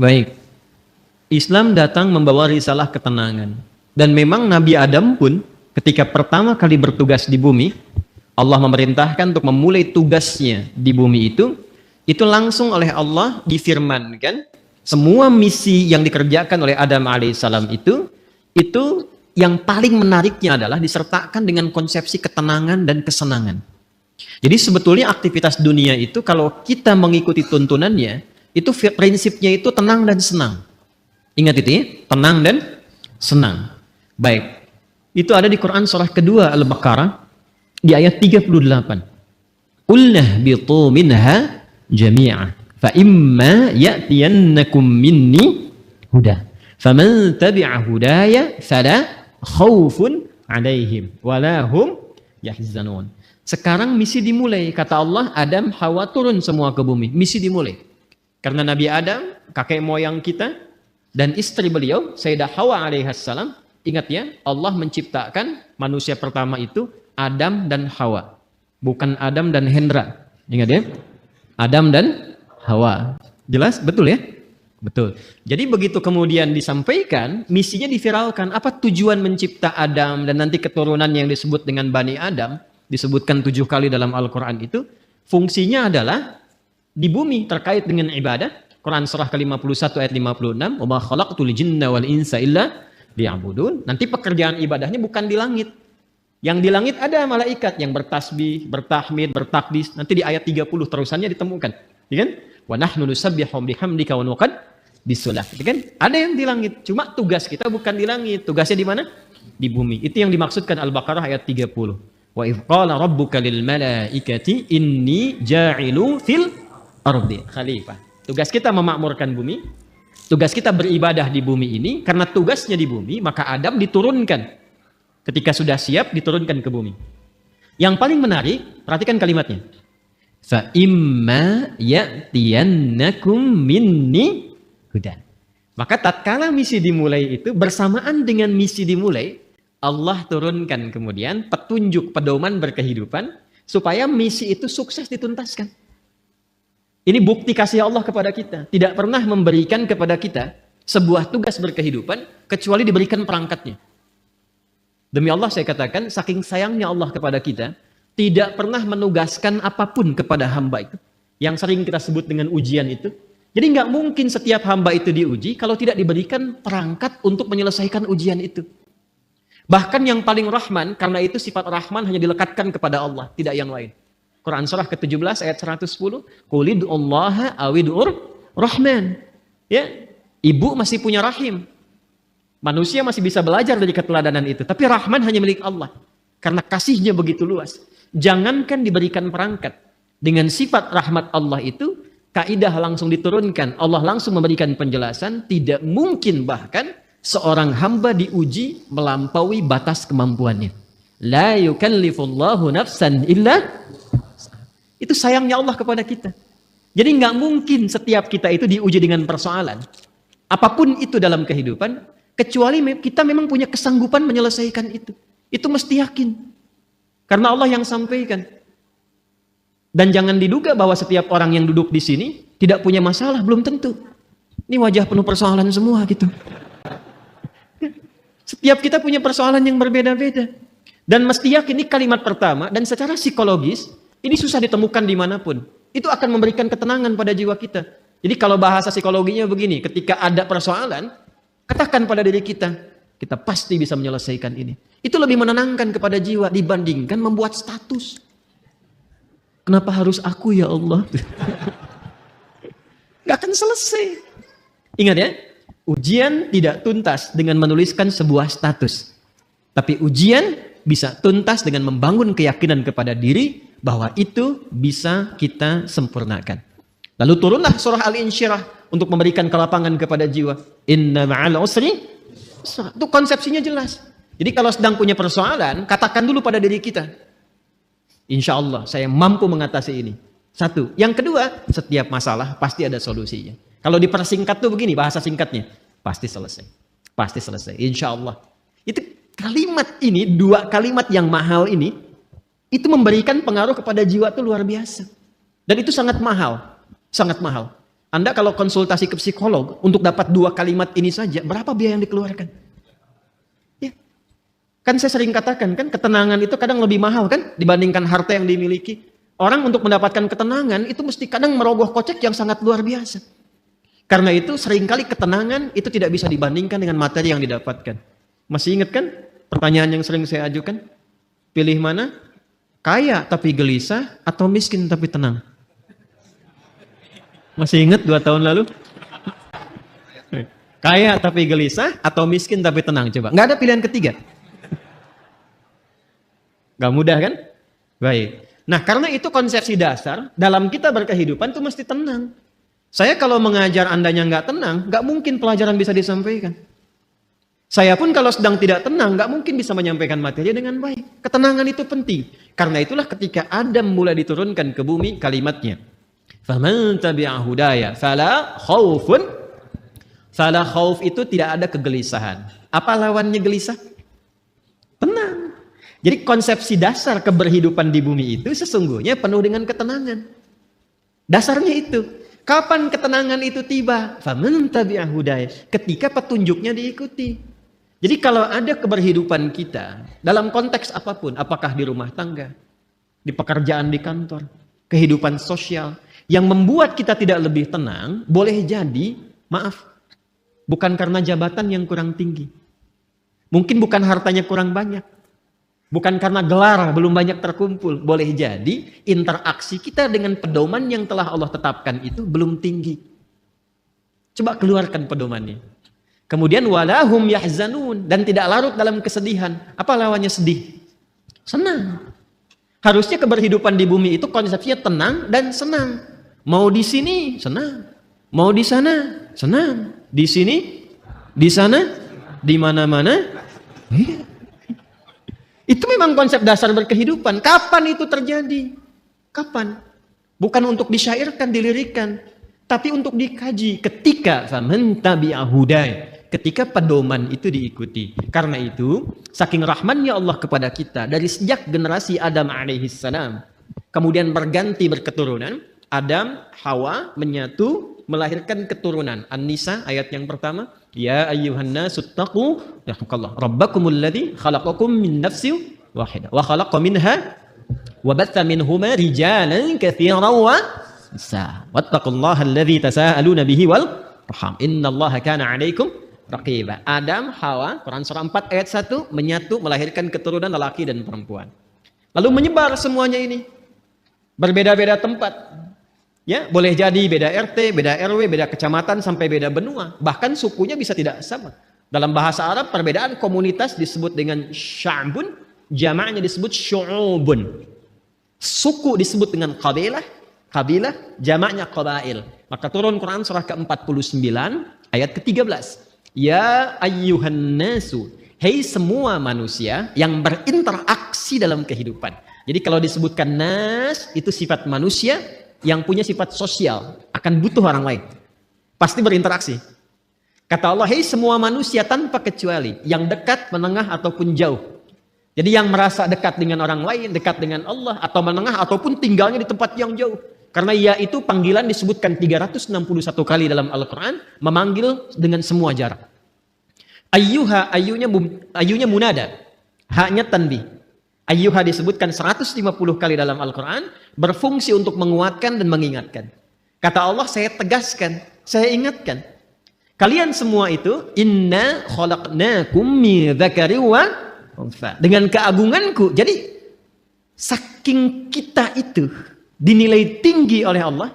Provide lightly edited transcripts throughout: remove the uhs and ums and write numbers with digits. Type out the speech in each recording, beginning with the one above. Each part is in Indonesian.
Baik. Islam datang membawa risalah ketenangan. Dan memang Nabi Adam pun ketika pertama kali bertugas di bumi, Allah memerintahkan untuk memulai tugasnya di bumi itu langsung oleh Allah difirmankan. Semua misi yang dikerjakan oleh Adam alaihissalam itu yang paling menariknya adalah disertakan dengan konsepsi ketenangan dan kesenangan. Jadi sebetulnya aktivitas dunia itu kalau kita mengikuti tuntunannya, itu prinsipnya itu tenang dan senang. Ingat itu ya, tenang dan senang. Baik, itu ada di Quran surah kedua Al-Baqarah di ayat 38. Qulna bitu minha jami'a fa imma ya'tiyannakum minni huda faman tabi'a hudaya fala khaufun 'alaihim wala hum yahzanun. Sekarang misi dimulai, kata Allah. Adam, Hawa turun semua ke bumi, misi dimulai. Karena Nabi Adam, kakek moyang kita, dan istri beliau, Sayyidah Hawa alaihissalam, ingat ya, Allah menciptakan manusia pertama itu Adam dan Hawa. Bukan Adam dan Hendra. Ingat ya? Adam dan Hawa. Jelas? Betul ya? Betul. Jadi begitu kemudian disampaikan, misinya diviralkan. Apa tujuan mencipta Adam dan nanti keturunan yang disebut dengan Bani Adam, disebutkan 7 kali dalam Al-Quran itu, fungsinya adalah di bumi terkait dengan ibadah. Quran surah ke-51 ayat 56, "Wa ma khalaqtul jinna wal insa illa liya'budun." Nanti pekerjaan ibadahnya bukan di langit. Yang di langit ada malaikat yang bertasbih, bertahmid, bertakdis. Nanti di ayat 30 terusannya ditemukan. Ya kan? Wa nahnu nusabbihu bihamdika wa nuqaddisu lak. Ya kan? Ada yang di langit. Cuma tugas kita bukan di langit. Tugasnya di mana? Di bumi. Itu yang dimaksudkan Al-Baqarah ayat 30. Wa idh qala rabbuka lil malaikati inni ja'ilu fil ardi khalifah. Tugas kita memakmurkan bumi, tugas kita beribadah di bumi ini. Karena tugasnya di bumi, maka Adam diturunkan. Ketika sudah siap, diturunkan ke bumi. Yang paling menarik, perhatikan kalimatnya. Fa imma ya'tiyannakum minni hudan. Maka tatkala misi dimulai itu, bersamaan dengan misi dimulai, Allah turunkan kemudian petunjuk, pedoman berkehidupan, supaya misi itu sukses dituntaskan. Ini bukti kasih Allah kepada kita. Tidak pernah memberikan kepada kita sebuah tugas berkehidupan kecuali diberikan perangkatnya. Demi Allah saya katakan, saking sayangnya Allah kepada kita, tidak pernah menugaskan apapun kepada hamba itu. Yang sering kita sebut dengan ujian itu. Jadi nggak mungkin setiap hamba itu diuji kalau tidak diberikan perangkat untuk menyelesaikan ujian itu. Bahkan yang paling rahman, karena itu sifat rahman hanya dilekatkan kepada Allah, tidak yang lain. Quran surah ke-17 ayat 110, Qulid'ullaha awid'ur rahman. Ya, ibu masih punya rahim. Manusia masih bisa belajar dari keteladanan itu, tapi rahman hanya milik Allah. Karena kasihnya begitu luas. Jangankan diberikan perangkat, dengan sifat rahmat Allah itu, kaidah langsung diturunkan. Allah langsung memberikan penjelasan, tidak mungkin bahkan seorang hamba diuji melampaui batas kemampuannya. La yukallifullahu nafsan illa. Itu sayangnya Allah kepada kita. Jadi nggak mungkin setiap kita itu diuji dengan persoalan. Apapun itu dalam kehidupan, kecuali kita memang punya kesanggupan menyelesaikan itu. Itu mesti yakin. Karena Allah yang sampaikan. Dan jangan diduga bahwa setiap orang yang duduk di sini tidak punya masalah, belum tentu. Ini wajah penuh persoalan semua gitu. Setiap kita punya persoalan yang berbeda-beda. Dan mesti yakin ini kalimat pertama, dan secara psikologis, ini susah ditemukan dimanapun. Itu akan memberikan ketenangan pada jiwa kita. Jadi kalau bahasa psikologinya begini, ketika ada persoalan, katakan pada diri kita, kita pasti bisa menyelesaikan ini. Itu lebih menenangkan kepada jiwa dibandingkan membuat status. Kenapa harus aku ya Allah? Gak akan selesai. Ingat ya, ujian tidak tuntas dengan menuliskan sebuah status. Tapi ujian bisa tuntas dengan membangun keyakinan kepada diri bahwa itu bisa kita sempurnakan. Lalu turunlah surah Al-Insyirah untuk memberikan kelapangan kepada jiwa. Inna ma'al usri. Itu konsepsinya jelas. Jadi kalau sedang punya persoalan, katakan dulu pada diri kita. Insya Allah saya mampu mengatasi ini. Satu. Yang kedua, setiap masalah pasti ada solusinya. Kalau dipersingkat tuh begini, bahasa singkatnya. Pasti selesai. Pasti selesai. Insya Allah. Itu kalimat ini, 2 kalimat yang mahal ini, itu memberikan pengaruh kepada jiwa itu luar biasa. Dan itu sangat mahal. Sangat mahal. Anda kalau konsultasi ke psikolog untuk dapat 2 kalimat ini saja, berapa biaya yang dikeluarkan? Ya. Kan saya sering katakan kan, ketenangan itu kadang lebih mahal kan dibandingkan harta yang dimiliki. Orang untuk mendapatkan ketenangan itu mesti kadang merogoh kocek yang sangat luar biasa. Karena itu seringkali ketenangan itu tidak bisa dibandingkan dengan materi yang didapatkan. Masih ingat kan pertanyaan yang sering saya ajukan? Pilih mana? Kaya tapi gelisah atau miskin tapi tenang? Masih ingat 2 tahun lalu? Kaya tapi gelisah atau miskin tapi tenang? Coba. Nggak ada pilihan ketiga. Nggak mudah kan? Baik. Nah, karena itu konsepsi dasar dalam kita berkehidupan itu mesti tenang. Saya kalau mengajar Andanya nggak tenang, nggak mungkin pelajaran bisa disampaikan. Saya pun kalau sedang tidak tenang, nggak mungkin bisa menyampaikan materi dengan baik. Ketenangan itu penting. Karena itulah ketika Adam mulai diturunkan ke bumi kalimatnya. Faman tabi'a hudaya fala khaufun. Fala khauf itu tidak ada kegelisahan. Apa lawannya gelisah? Tenang. Jadi konsepsi dasar keberhidupan di bumi itu sesungguhnya penuh dengan ketenangan. Dasarnya itu. Kapan ketenangan itu tiba? Faman tabi'a hudaya. Ketika petunjuknya diikuti. Jadi kalau ada keberhidupan kita dalam konteks apapun, apakah di rumah tangga, di pekerjaan di kantor, kehidupan sosial, yang membuat kita tidak lebih tenang, boleh jadi, maaf, bukan karena jabatan yang kurang tinggi. Mungkin bukan hartanya kurang banyak. Bukan karena gelar belum banyak terkumpul. Boleh jadi interaksi kita dengan pedoman yang telah Allah tetapkan itu belum tinggi. Coba keluarkan pedomannya. Kemudian walahum yahzanun, dan tidak larut dalam kesedihan. Apa lawannya sedih? Senang. Harusnya keberhidupan di bumi itu konsepnya tenang dan senang. Mau di sini senang, mau di sana senang, di sini, di sana, di mana-mana. Itu memang konsep dasar berkehidupan. Kapan itu terjadi? Kapan? Bukan untuk disyairkan, dilirikan, tapi untuk dikaji. Ketika faman tabi'a hudaya, ketika pedoman itu diikuti. Karena itu, saking rahmannya Allah kepada kita dari sejak generasi Adam alaihissalam, kemudian berganti berketurunan, Adam, Hawa menyatu melahirkan keturunan. An-Nisa ayat yang pertama, ya ayyuhan nasu taqu rabbakumul ladzi khalaqakum min nafsin wahidah wa khalaqa minha wa batha minhuma rijalan katsiran wa nisaa wattaqullaha alladzi tasaaluna bihi wal arham innallaha kana 'alaikum raqiba. Adam, Hawa, Quran surah 4 ayat 1 menyatu melahirkan keturunan lelaki dan perempuan. Lalu menyebar semuanya ini. Berbeda-beda tempat. Ya, boleh jadi beda RT, beda RW, beda kecamatan sampai beda benua. Bahkan sukunya bisa tidak sama. Dalam bahasa Arab perbedaan komunitas disebut dengan sya'bun, jamaknya disebut syu'ubun. Suku disebut dengan qabilah, kabilah jamaknya qabail. Maka turun Quran surah ke-49 ayat ke-13. Ya ayyuhan nasu, hei semua manusia yang berinteraksi dalam kehidupan. Jadi kalau disebutkan nas, itu sifat manusia yang punya sifat sosial, akan butuh orang lain. Pasti berinteraksi. Kata Allah, hei semua manusia tanpa kecuali, yang dekat, menengah, ataupun jauh. Jadi yang merasa dekat dengan orang lain, dekat dengan Allah, atau menengah, ataupun tinggalnya di tempat yang jauh. Karena ya itu panggilan disebutkan 361 kali dalam Al-Quran, memanggil dengan semua jarak. Ayyuha, ayyunya munada, haknya tanbih. Ayyuha disebutkan 150 kali dalam Al-Quran, berfungsi untuk menguatkan dan mengingatkan. Kata Allah, saya tegaskan, saya ingatkan. Kalian semua itu, inna khalaqnakum min dzakari wa untha. Dengan keagunganku. Jadi, saking kita itu dinilai tinggi oleh Allah,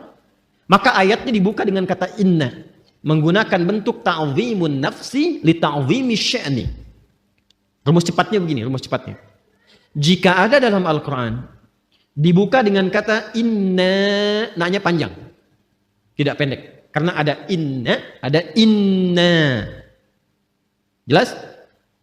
maka ayatnya dibuka dengan kata inna, menggunakan bentuk ta'zimun nafsi li ta'zimi sya'ni. Rumus cepatnya begini, rumus cepatnya. Jika ada dalam Al-Quran dibuka dengan kata inna, na-nya panjang, tidak pendek, karena ada inna. Jelas?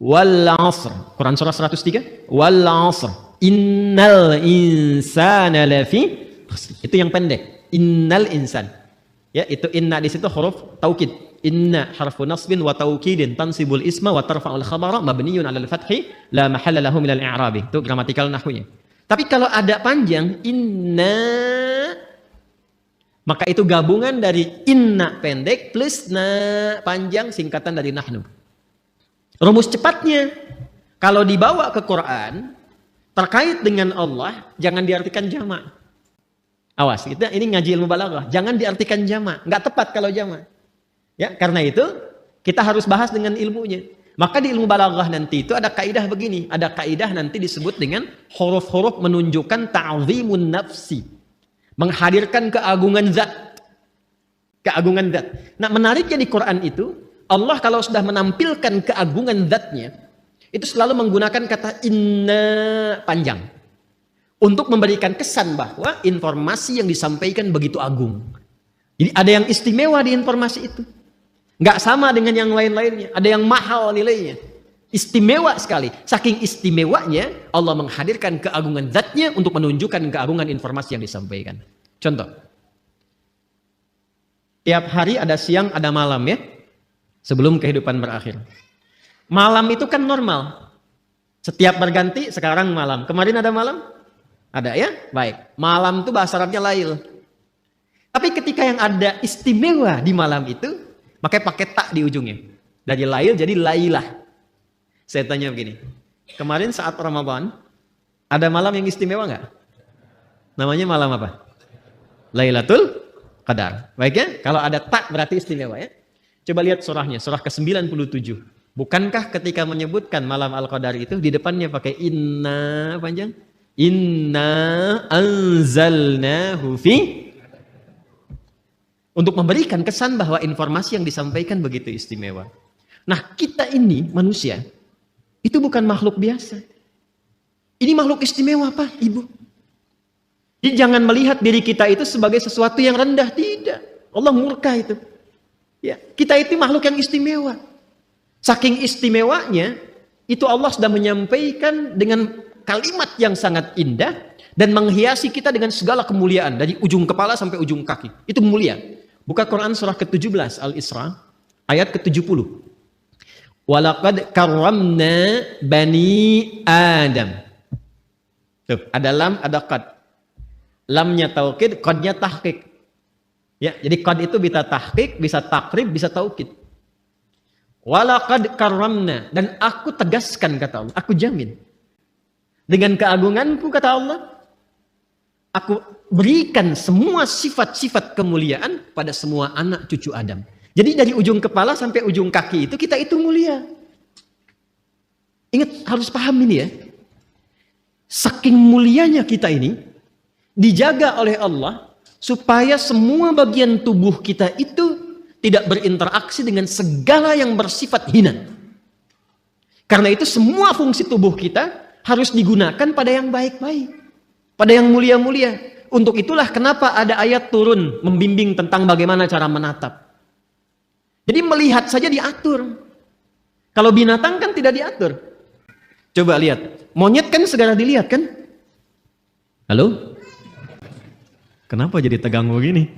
Wal 'asr, Quran surah 103, wal 'asr innal insana lafi. Itu yang pendek, innal insan. Ya, itu inna di situ huruf taukid. Inna harfu nasbin wa taukidin tansibul isma wa tarfa'ul khabara mabniyun 'alal fathi la mahalla lahu minal i'rabi. Itu gramatikal nahwunya. Tapi kalau ada panjang, inna Maka itu gabungan dari inna pendek plus na panjang, singkatan dari nahnu. Rumus cepatnya, kalau dibawa ke Quran terkait dengan Allah, jangan diartikan jamak. Awas, kita ini ngaji ilmu balaghah, jangan diartikan jamak, nggak tepat kalau jamak. Ya, karena itu kita harus bahas dengan ilmunya. Maka di ilmu balaghah nanti itu ada kaidah begini, ada kaidah nanti disebut dengan huruf-huruf menunjukkan ta'zimun nafsi, menghadirkan keagungan zat. Keagungan zat. Nah, menariknya di Quran itu, Allah kalau sudah menampilkan keagungan zatnya, itu selalu menggunakan kata inna panjang untuk memberikan kesan bahwa informasi yang disampaikan begitu agung. Jadi ada yang istimewa di informasi itu. Nggak sama dengan yang lain-lainnya. Ada yang mahal nilainya. Istimewa sekali. Saking istimewanya, Allah menghadirkan keagungan zatnya untuk menunjukkan keagungan informasi yang disampaikan. Contoh. Tiap hari ada siang, ada malam ya. Sebelum kehidupan berakhir. Malam itu kan normal. Setiap berganti, sekarang malam. Kemarin ada malam? Ada ya? Baik. Malam itu bahasa Arabnya lail. Tapi ketika yang ada istimewa di malam itu, makanya pakai tak di ujungnya. Dari lail jadi lailah. Saya tanya begini. Kemarin saat Ramadan, ada malam yang istimewa nggak? Namanya malam apa? Lailatul Qadar. Baik ya? Kalau ada tak berarti istimewa ya. Coba lihat surahnya, surah ke-97. Bukankah ketika menyebutkan malam Al-Qadar itu di depannya pakai inna panjang? Inna anzalnahu fi, untuk memberikan kesan bahwa informasi yang disampaikan begitu istimewa. Nah, kita ini manusia itu bukan makhluk biasa. Ini makhluk istimewa, Pak, Ibu. Jadi jangan melihat diri kita itu sebagai sesuatu yang rendah, tidak. Allah murka itu. Ya, kita itu makhluk yang istimewa. Saking istimewanya, itu Allah sudah menyampaikan dengan kalimat yang sangat indah dan menghiasi kita dengan segala kemuliaan dari ujung kepala sampai ujung kaki. Itu mulia. Buka Quran surah ke-17 Al-Isra ayat ke-70. Walaqad karramna bani Adam. Tuh, ada lam, ada qad. Lamnya taukid, qadnya tahqiq. Ya, jadi qad itu bisa tahqiq, bisa takrib, bisa taukid. Walaqad karramna, dan aku tegaskan kata Allah, aku jamin. Dengan keagunganku kata Allah, aku berikan semua sifat-sifat kemuliaan pada semua anak cucu Adam. Jadi dari ujung kepala sampai ujung kaki itu kita itu mulia. Ingat, harus paham ini ya. Saking mulianya kita ini dijaga oleh Allah supaya semua bagian tubuh kita itu tidak berinteraksi dengan segala yang bersifat hina. Karena itu semua fungsi tubuh kita harus digunakan pada yang baik-baik, pada yang mulia-mulia. Untuk itulah kenapa ada ayat turun membimbing tentang bagaimana cara menatap. Jadi melihat saja diatur. Kalau binatang kan tidak diatur. Coba lihat, monyet kan segera dilihat kan? Halo? Kenapa jadi tegang begini?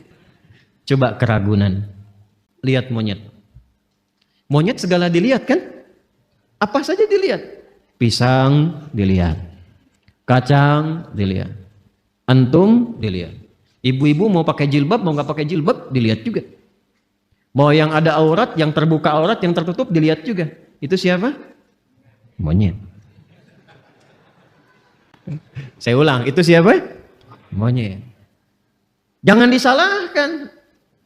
Coba keragunan. Lihat monyet. Monyet segala dilihat kan? Apa saja dilihat? Pisang dilihat. Kacang dilihat. Antum dilihat. Ibu-ibu mau pakai jilbab, mau nggak pakai jilbab, dilihat juga. Mau yang ada aurat, yang terbuka aurat, yang tertutup, dilihat juga. Itu siapa? Monyet. Saya ulang, itu siapa? Monyet. Jangan disalahkan.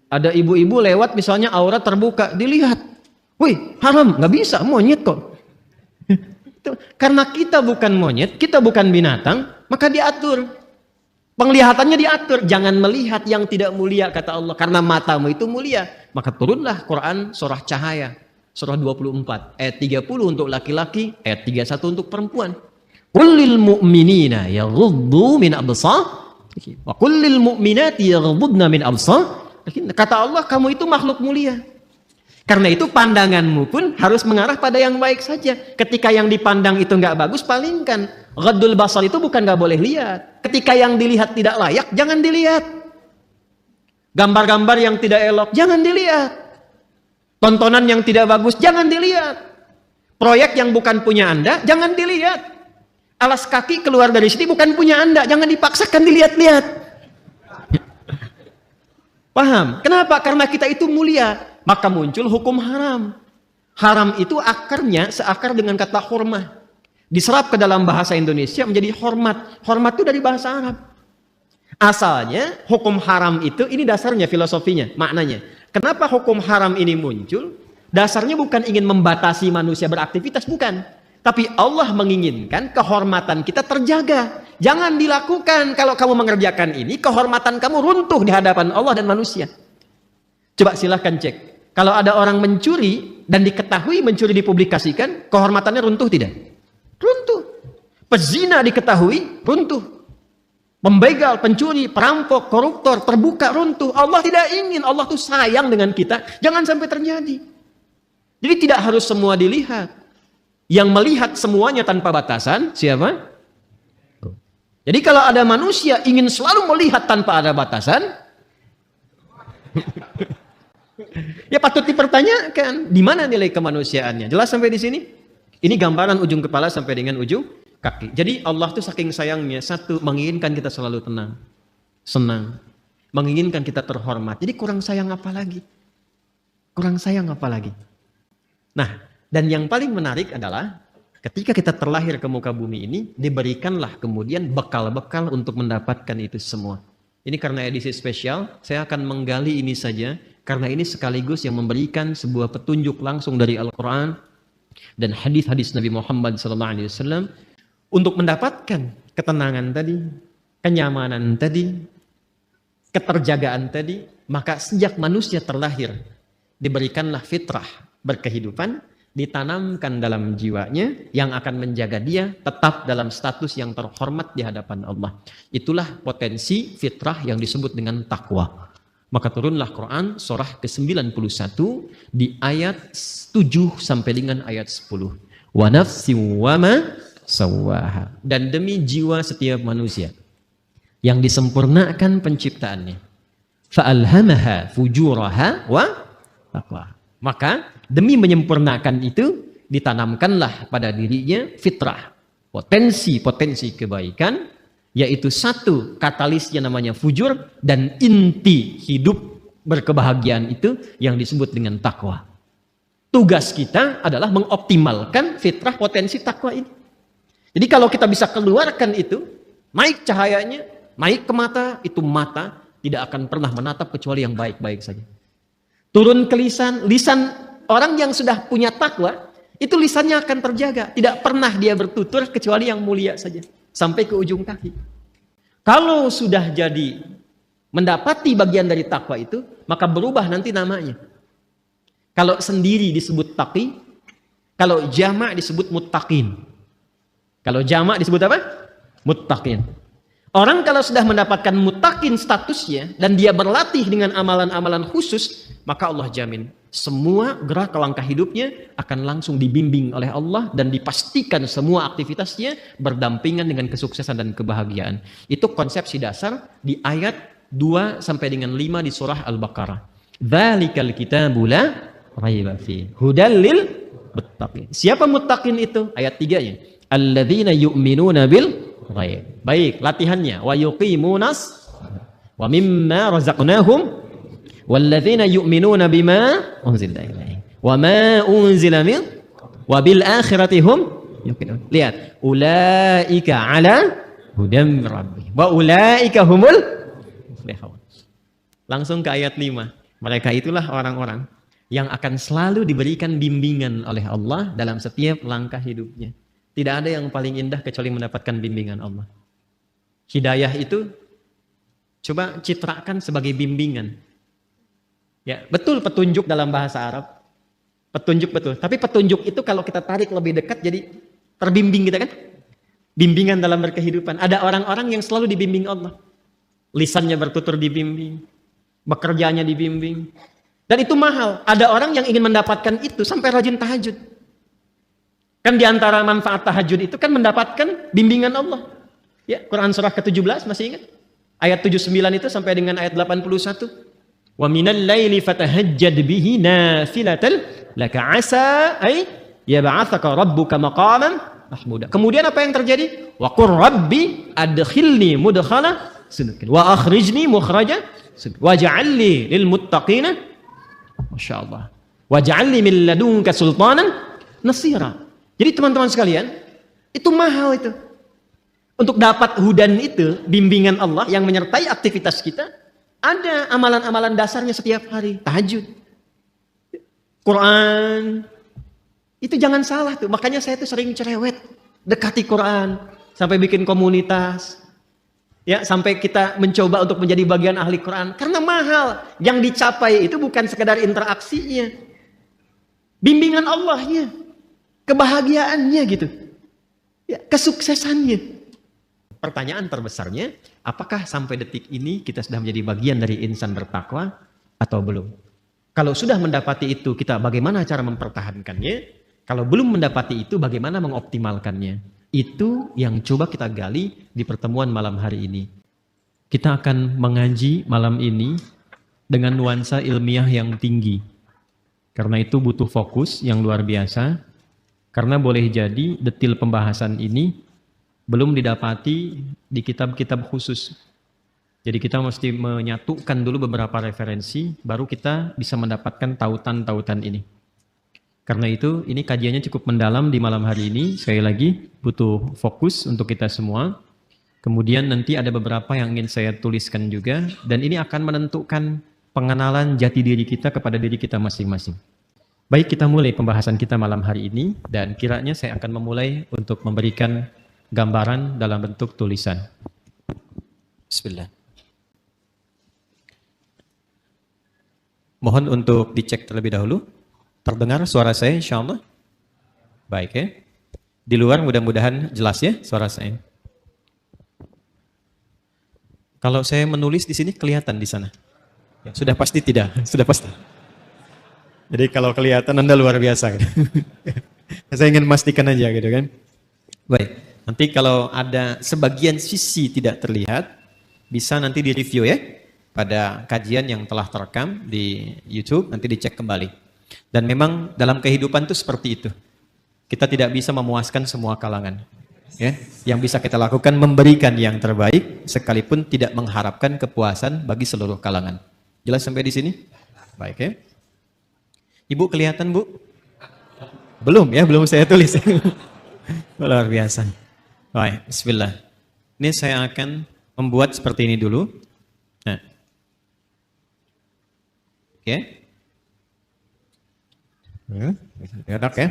Ada ibu-ibu lewat misalnya aurat terbuka, dilihat. Wih, haram, nggak bisa, monyet kok. Karena kita bukan monyet, kita bukan binatang, maka diatur. Penglihatannya diatur. Jangan melihat yang tidak mulia, kata Allah. Karena matamu itu mulia. Maka turunlah Quran surah Cahaya. Surah 24. Ayat 30 untuk laki-laki. Ayat 31 untuk perempuan. Kullil mu'minina yaghuddu min absar. Wa kullil mu'minati yaghuddna min absar. Kata Allah, kamu itu makhluk mulia. Karena itu pandanganmu pun harus mengarah pada yang baik saja. Ketika yang dipandang itu nggak bagus, palingkan. Ghaddul basar itu bukan nggak boleh lihat. Ketika yang dilihat tidak layak, jangan dilihat. Gambar-gambar yang tidak elok, jangan dilihat. Tontonan yang tidak bagus, jangan dilihat. Proyek yang bukan punya Anda, jangan dilihat. Alas kaki keluar dari sini bukan punya Anda, jangan dipaksakan dilihat-lihat. Paham? Kenapa? Karena kita itu mulia. Maka muncul hukum haram. Haram itu akarnya seakar dengan kata hurmah. Diserap ke dalam bahasa Indonesia menjadi hormat. Hormat itu dari bahasa Arab. Asalnya hukum haram itu, ini dasarnya filosofinya, maknanya. Kenapa hukum haram ini muncul? Dasarnya bukan ingin membatasi manusia beraktivitas, bukan. Tapi Allah menginginkan kehormatan kita terjaga. Jangan dilakukan. Kalau kamu mengerjakan ini, kehormatan kamu runtuh di hadapan Allah dan manusia. Coba silahkan cek. Kalau ada orang mencuri dan diketahui mencuri dipublikasikan, kehormatannya runtuh tidak? Runtuh. Pezina diketahui, runtuh. Pembegal, pencuri, perampok, koruptor, terbuka, runtuh. Allah tidak ingin. Allah tuh sayang dengan kita. Jangan sampai terjadi. Jadi tidak harus semua dilihat. Yang melihat semuanya tanpa batasan, siapa? Jadi kalau ada manusia ingin selalu melihat tanpa ada batasan, ya patut dipertanyakan, di mana nilai kemanusiaannya? Jelas sampai di sini? Ini gambaran ujung kepala sampai dengan ujung kaki. Jadi Allah tuh saking sayangnya, satu, menginginkan kita selalu tenang, senang, menginginkan kita terhormat. Jadi kurang sayang apa lagi? Kurang sayang apa lagi? Nah, dan yang paling menarik adalah ketika kita terlahir ke muka bumi ini, diberikanlah kemudian bekal-bekal untuk mendapatkan itu semua. Ini karena edisi spesial, saya akan menggali ini saja, karena ini sekaligus yang memberikan sebuah petunjuk langsung dari Al-Quran dan hadis-hadis Nabi Muhammad SAW untuk mendapatkan ketenangan tadi, kenyamanan tadi, keterjagaan tadi. Maka sejak manusia terlahir, diberikanlah fitrah berkehidupan, ditanamkan dalam jiwanya yang akan menjaga dia tetap dalam status yang terhormat di hadapan Allah. Itulah potensi fitrah yang disebut dengan takwa. Maka turunlah Quran surah ke-91 di ayat 7 sampai dengan ayat 10. Wa nafsin wa ma sawwaha. Dan demi jiwa setiap manusia yang disempurnakan penciptaannya. Fa'alhamaha fujuraha wa taqwa. Maka demi menyempurnakan itu ditanamkanlah pada dirinya fitrah, potensi-potensi kebaikan, yaitu satu katalisnya namanya fujur, dan inti hidup berkebahagiaan itu yang disebut dengan takwa. Tugas kita adalah mengoptimalkan fitrah potensi takwa ini. Jadi kalau kita bisa keluarkan itu, naik cahayanya, naik ke mata, itu mata tidak akan pernah menatap kecuali yang baik-baik saja. Turun ke lisan orang yang sudah punya takwa, itu lisannya akan terjaga. Tidak pernah dia bertutur kecuali yang mulia saja. Sampai ke ujung kaki. Kalau sudah jadi mendapati bagian dari takwa itu, maka berubah nanti namanya. Kalau sendiri disebut taqi, kalau jamak disebut muttaqin. Kalau jamak disebut apa? Muttaqin. Orang kalau sudah mendapatkan muttaqin statusnya dan dia berlatih dengan amalan-amalan khusus, maka Allah jamin semua gerak langkah hidupnya akan langsung dibimbing oleh Allah dan dipastikan semua aktivitasnya berdampingan dengan kesuksesan dan kebahagiaan. Itu konsepsi dasar di ayat 2 sampai dengan 5 di surah Al-Baqarah. Dzalikal kitabu la raiba fihi hudal lil muttaqin. Siapa muttaqin itu? Ayat 3-nya. Alladzina yu'minuna bil ghaib. Baik, latihannya. Wa yuqimunas wa mimma razaqnahum walladzina yu'minuna bima unzila ilaihi wa ma unzila min wa bil akhirati hum yuqinun. Lihat, ulaika ala hudam rabbihim wa ulaika humul muflihun. Langsung ke ayat 5. Mereka itulah orang-orang yang akan selalu diberikan bimbingan oleh Allah dalam setiap langkah hidupnya. Tidak ada yang paling indah kecuali mendapatkan bimbingan Allah. Hidayah itu coba citrakan sebagai bimbingan. Ya, betul petunjuk dalam bahasa Arab. Petunjuk betul. Tapi petunjuk itu kalau kita tarik lebih dekat jadi terbimbing kita kan? Bimbingan dalam berkehidupan. Ada orang-orang yang selalu dibimbing Allah. Lisannya bertutur dibimbing. Bekerjanya dibimbing. Dan itu mahal. Ada orang yang ingin mendapatkan itu sampai rajin tahajud. Kan diantara manfaat tahajud itu kan mendapatkan bimbingan Allah. Ya, Quran surah ke-17 masih ingat? Ayat 79 itu sampai dengan ayat 81. Wa minal laili fatahajjad bihi nafilatan laka asa ay yab'atsaka rabbuka maqaman mahmuda. Kemudian apa yang terjadi? Wa qur rabbi adkhilni mudkhala sidqin wa akhrijni mukhraja Waj'alli lil muttaqina, Masya Allah, waj'alli min ladunka sultanan nasira. Jadi teman-teman sekalian, itu mahal itu. Untuk dapat hudan itu, bimbingan Allah yang menyertai aktivitas kita, ada amalan-amalan dasarnya setiap hari. Tahajud, Quran, itu jangan salah tuh. Makanya saya tuh sering cerewet, dekati Quran, sampai bikin komunitas. Ya, sampai kita mencoba untuk menjadi bagian ahli Quran. Karena mahal. Yang dicapai itu bukan sekedar interaksinya. Bimbingan Allahnya. Kebahagiaannya gitu. Ya, kesuksesannya. Pertanyaan terbesarnya, apakah sampai detik ini kita sudah menjadi bagian dari insan bertakwa atau belum? Kalau sudah mendapati itu, kita bagaimana cara mempertahankannya? Kalau belum mendapati itu, bagaimana mengoptimalkannya? Itu yang coba kita gali di pertemuan malam hari ini. Kita akan mengaji malam ini dengan nuansa ilmiah yang tinggi. Karena itu butuh fokus yang luar biasa. Karena boleh jadi detil pembahasan ini belum didapati di kitab-kitab khusus. Jadi kita mesti menyatukan dulu beberapa referensi, baru kita bisa mendapatkan tautan-tautan ini. Karena itu, ini kajiannya cukup mendalam di malam hari ini. Sekali lagi, butuh fokus untuk kita semua. Kemudian nanti ada beberapa yang ingin saya tuliskan juga. Dan ini akan menentukan pengenalan jati diri kita kepada diri kita masing-masing. Baik, kita mulai pembahasan kita malam hari ini. Dan kiranya saya akan memulai untuk memberikan gambaran dalam bentuk tulisan. Bismillah. Mohon untuk dicek terlebih dahulu. Terdengar suara saya insya Allah? Baik ya. Di luar mudah-mudahan jelas ya suara saya. Kalau saya menulis di sini kelihatan di sana? Ya, sudah pasti tidak? Sudah pasti. Jadi kalau kelihatan Anda luar biasa. Gitu. Saya ingin memastikan aja gitu kan. Baik. Nanti kalau ada sebagian sisi tidak terlihat, bisa nanti di-review ya. Pada kajian yang telah terekam di YouTube, nanti dicek kembali. Dan memang dalam kehidupan itu seperti itu. Kita tidak bisa memuaskan semua kalangan. Ya, yang bisa kita lakukan memberikan yang terbaik sekalipun tidak mengharapkan kepuasan bagi seluruh kalangan. Jelas sampai di sini? Baik ya. Ibu kelihatan, Bu? Belum ya, belum saya tulis. Luar biasa. Baik, bismillah. Ini saya akan membuat seperti ini dulu. Nah. Oke. Enak ya.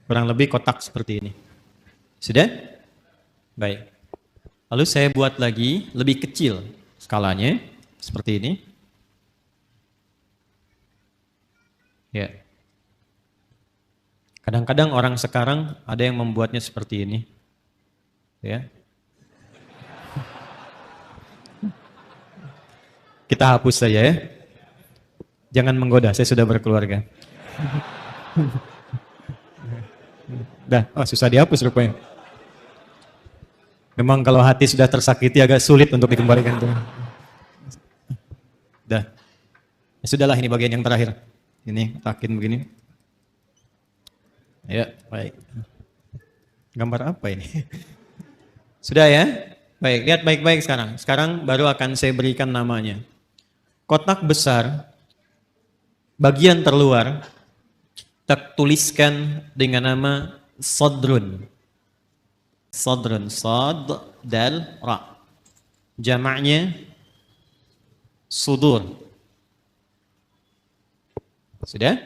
Kurang lebih kotak seperti ini. Sudah? Baik. Lalu saya buat lagi lebih kecil skalanya seperti ini. Ya. Kadang-kadang orang sekarang ada yang membuatnya seperti ini. Ya. Kita hapus saja ya. Jangan menggoda, saya sudah berkeluarga. Dah, susah dihapus rupanya. Memang kalau hati sudah tersakiti agak sulit untuk dikembalikan. Dah. Ya sudahlah, ini bagian yang terakhir. Ini takin begini. Ya, baik. Gambar apa ini? Sudah ya? Baik, lihat baik-baik sekarang. Sekarang baru akan saya berikan namanya. Kotak besar, bagian terluar, tertuliskan dengan nama Sadrun. Sadrun, Sad, Dal, Ra. Jamaknya Sudur. Sudah?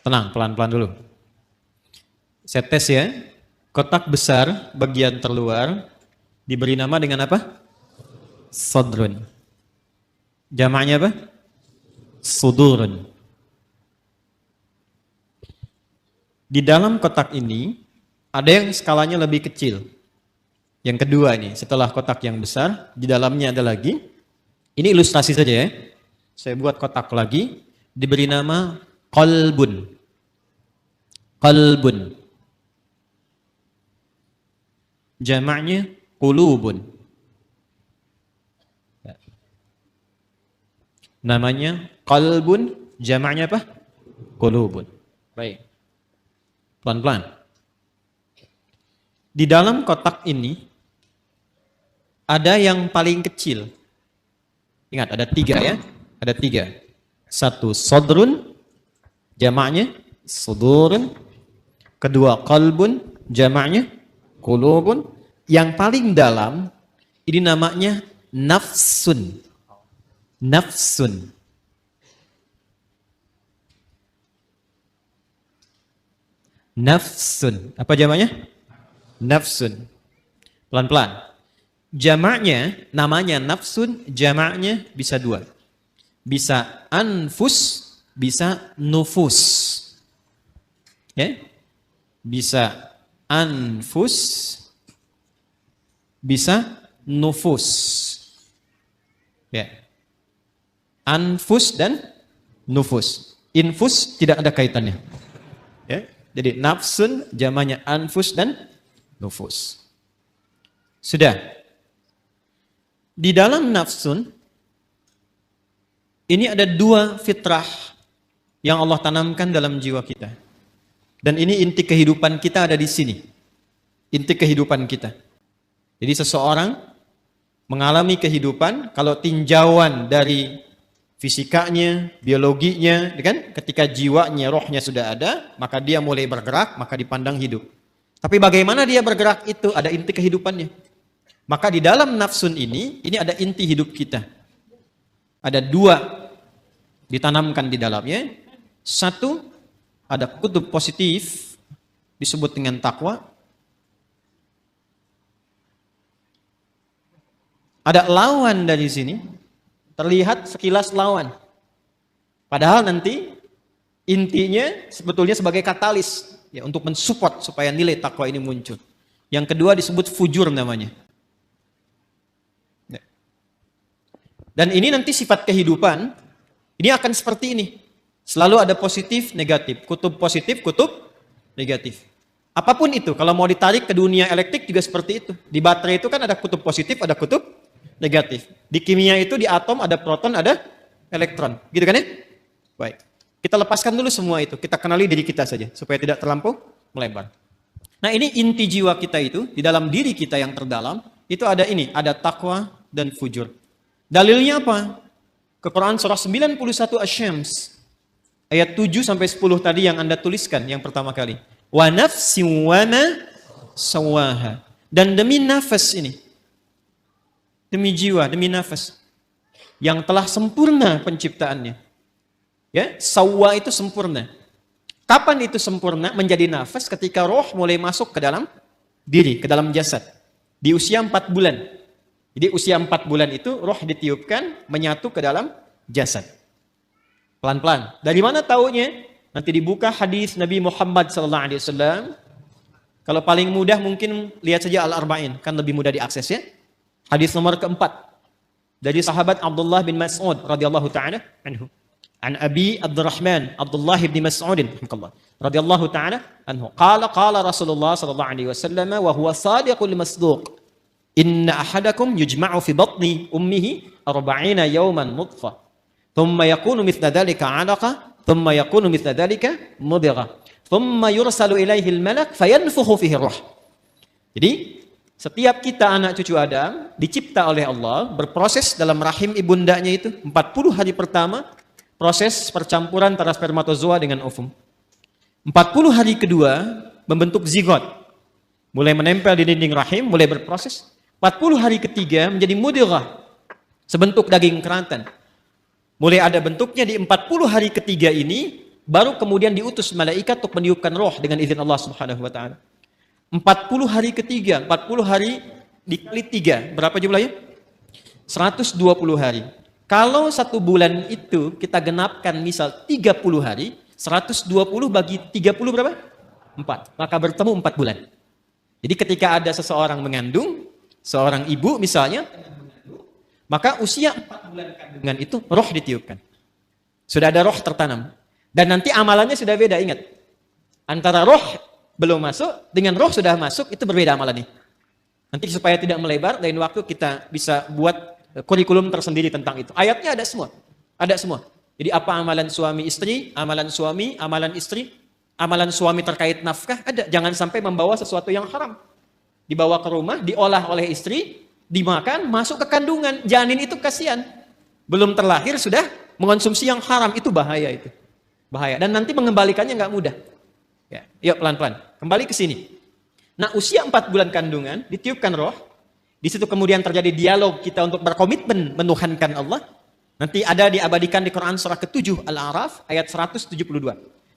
Tenang, pelan-pelan dulu. Saya tes ya. Kotak besar, bagian terluar, diberi nama dengan apa? Sadrun. Jamaknya apa? Sudurun. Di dalam kotak ini, ada yang skalanya lebih kecil. Yang kedua ini, setelah kotak yang besar, di dalamnya ada lagi. Ini ilustrasi saja ya. Saya buat kotak lagi, diberi nama Qalbun. Qalbun. Jamaknya Qulubun. Namanya Qalbun, jamaknya apa? Qulubun. Baik. Pelan-pelan. Di dalam kotak ini ada yang paling kecil. Ingat, ada 3 ya. Ada 3. 1 sodrun, jamaknya sudurun. Kedua qalbun, jamaknya qulubun. Yang paling dalam, ini namanya nafsun. Nafsun. Nafsun. Apa jamaknya? Nafsun. Pelan-pelan. Jamaknya, namanya nafsun, jamaknya bisa 2. Bisa anfus, bisa nufus. Ya? Bisa anfus, bisa nufus. Ya. Anfus dan nufus. Infus tidak ada kaitannya. Ya. Jadi nafsun jamaknya anfus dan nufus. Sudah. Di dalam nafsun ini ada 2 fitrah yang Allah tanamkan dalam jiwa kita. Dan ini inti kehidupan kita ada di sini. Inti kehidupan kita. Jadi seseorang mengalami kehidupan, kalau tinjauan dari fisikanya, biologinya, kan? Ketika jiwanya, rohnya sudah ada, maka dia mulai bergerak, maka dipandang hidup. Tapi bagaimana dia bergerak itu ada inti kehidupannya. Maka di dalam nafsun ini ada inti hidup kita. Ada 2 ditanamkan di dalamnya. 1, ada kutub positif, disebut dengan takwa. Ada lawan dari sini, terlihat sekilas lawan. Padahal nanti intinya sebetulnya sebagai katalis ya, untuk mensupport supaya nilai takwa ini muncul. Yang kedua disebut fujur namanya. Dan ini nanti sifat kehidupan, ini akan seperti ini. Selalu ada positif, negatif. Kutub positif, kutub negatif. Apapun itu, kalau mau ditarik ke dunia elektrik juga seperti itu. Di baterai itu kan ada kutub positif, ada kutub negatif. Di kimia itu, di atom ada proton, ada elektron. Gitu kan ya? Baik. Kita lepaskan dulu semua itu. Kita kenali diri kita saja, supaya tidak terlampau melebar. Nah ini inti jiwa kita itu, di dalam diri kita yang terdalam, itu ada ini, ada takwa dan fujur. Dalilnya apa? Ke Quran surah 91 Asy-Syams ayat 7 sampai 10 tadi yang Anda tuliskan yang pertama kali. Wa nafsin wa ma sawaha. Dan demi nafas ini. Demi jiwa, demi nafas yang telah sempurna penciptaannya. Ya, sawwa itu sempurna. Kapan itu sempurna menjadi nafas? Ketika roh mulai masuk ke dalam diri, ke dalam jasad. Di usia 4 bulan. Jadi usia 4 bulan itu roh ditiupkan menyatu ke dalam jasad. Pelan-pelan. Dari mana taunya? Nanti dibuka hadis Nabi Muhammad SAW. Kalau paling mudah mungkin lihat saja Al-Arba'in, kan lebih mudah diakses ya. Hadis nomor keempat dari sahabat Abdullah bin Mas'ud radhiyallahu taala anhu. An Abi Abdurrahman Abdullah bin Mas'ud radhiyallahu taala anhu. Qala Rasulullah sallallahu alaihi wasallam wa huwa sadiqul masduq. Inna ahadakum yujma'u fi batni ummihi 40 yawman nutfah. Thumma yakunu mithla dhalika 'alaqa, thumma yakunu mithla dhalika mudghah. Thumma yursalu ilaihi al-malak fayanfukhu fihi ruh. Jadi setiap kita anak cucu Adam dicipta oleh Allah, berproses dalam rahim ibundanya itu 40 hari pertama proses percampuran antara spermatozoa dengan ovum. 40 hari kedua membentuk zigot. Mulai menempel di dinding rahim, mulai berproses. 40 hari ketiga menjadi mudghah, sebentuk daging keratan. Mulai ada bentuknya di 40 hari ketiga ini, baru kemudian diutus malaikat untuk meniupkan roh dengan izin Allah Subhanahu wa taala. 40 hari ketiga, 40 hari dikali 3, berapa jumlahnya? 120 hari. Kalau 1 bulan itu kita genapkan misal 30 hari, 120 bagi 30 berapa? 4. Maka bertemu 4 bulan. Jadi ketika ada seseorang mengandung, seorang ibu misalnya, maka usia 4 bulan kandungan itu roh ditiupkan. Sudah ada roh tertanam. Dan nanti amalannya sudah beda, ingat. Antara roh belum masuk, dengan roh sudah masuk, itu berbeda amalannya. Nanti supaya tidak melebar, lain waktu kita bisa buat kurikulum tersendiri tentang itu. Ayatnya ada semua. Ada semua. Jadi apa amalan suami istri, amalan suami, amalan istri, amalan suami terkait nafkah, ada. Jangan sampai membawa sesuatu yang haram. Dibawa ke rumah, diolah oleh istri, dimakan, masuk ke kandungan. Janin itu kasihan. Belum terlahir sudah mengonsumsi yang haram, itu bahaya itu. Bahaya. Dan nanti mengembalikannya nggak mudah. Ya, yuk pelan-pelan. Kembali ke sini. Nah, usia 4 bulan kandungan, ditiupkan roh. Di situ kemudian terjadi dialog kita untuk berkomitmen menuhankan Allah. Nanti ada diabadikan di Quran surah ke-7 Al-A'raf ayat 172.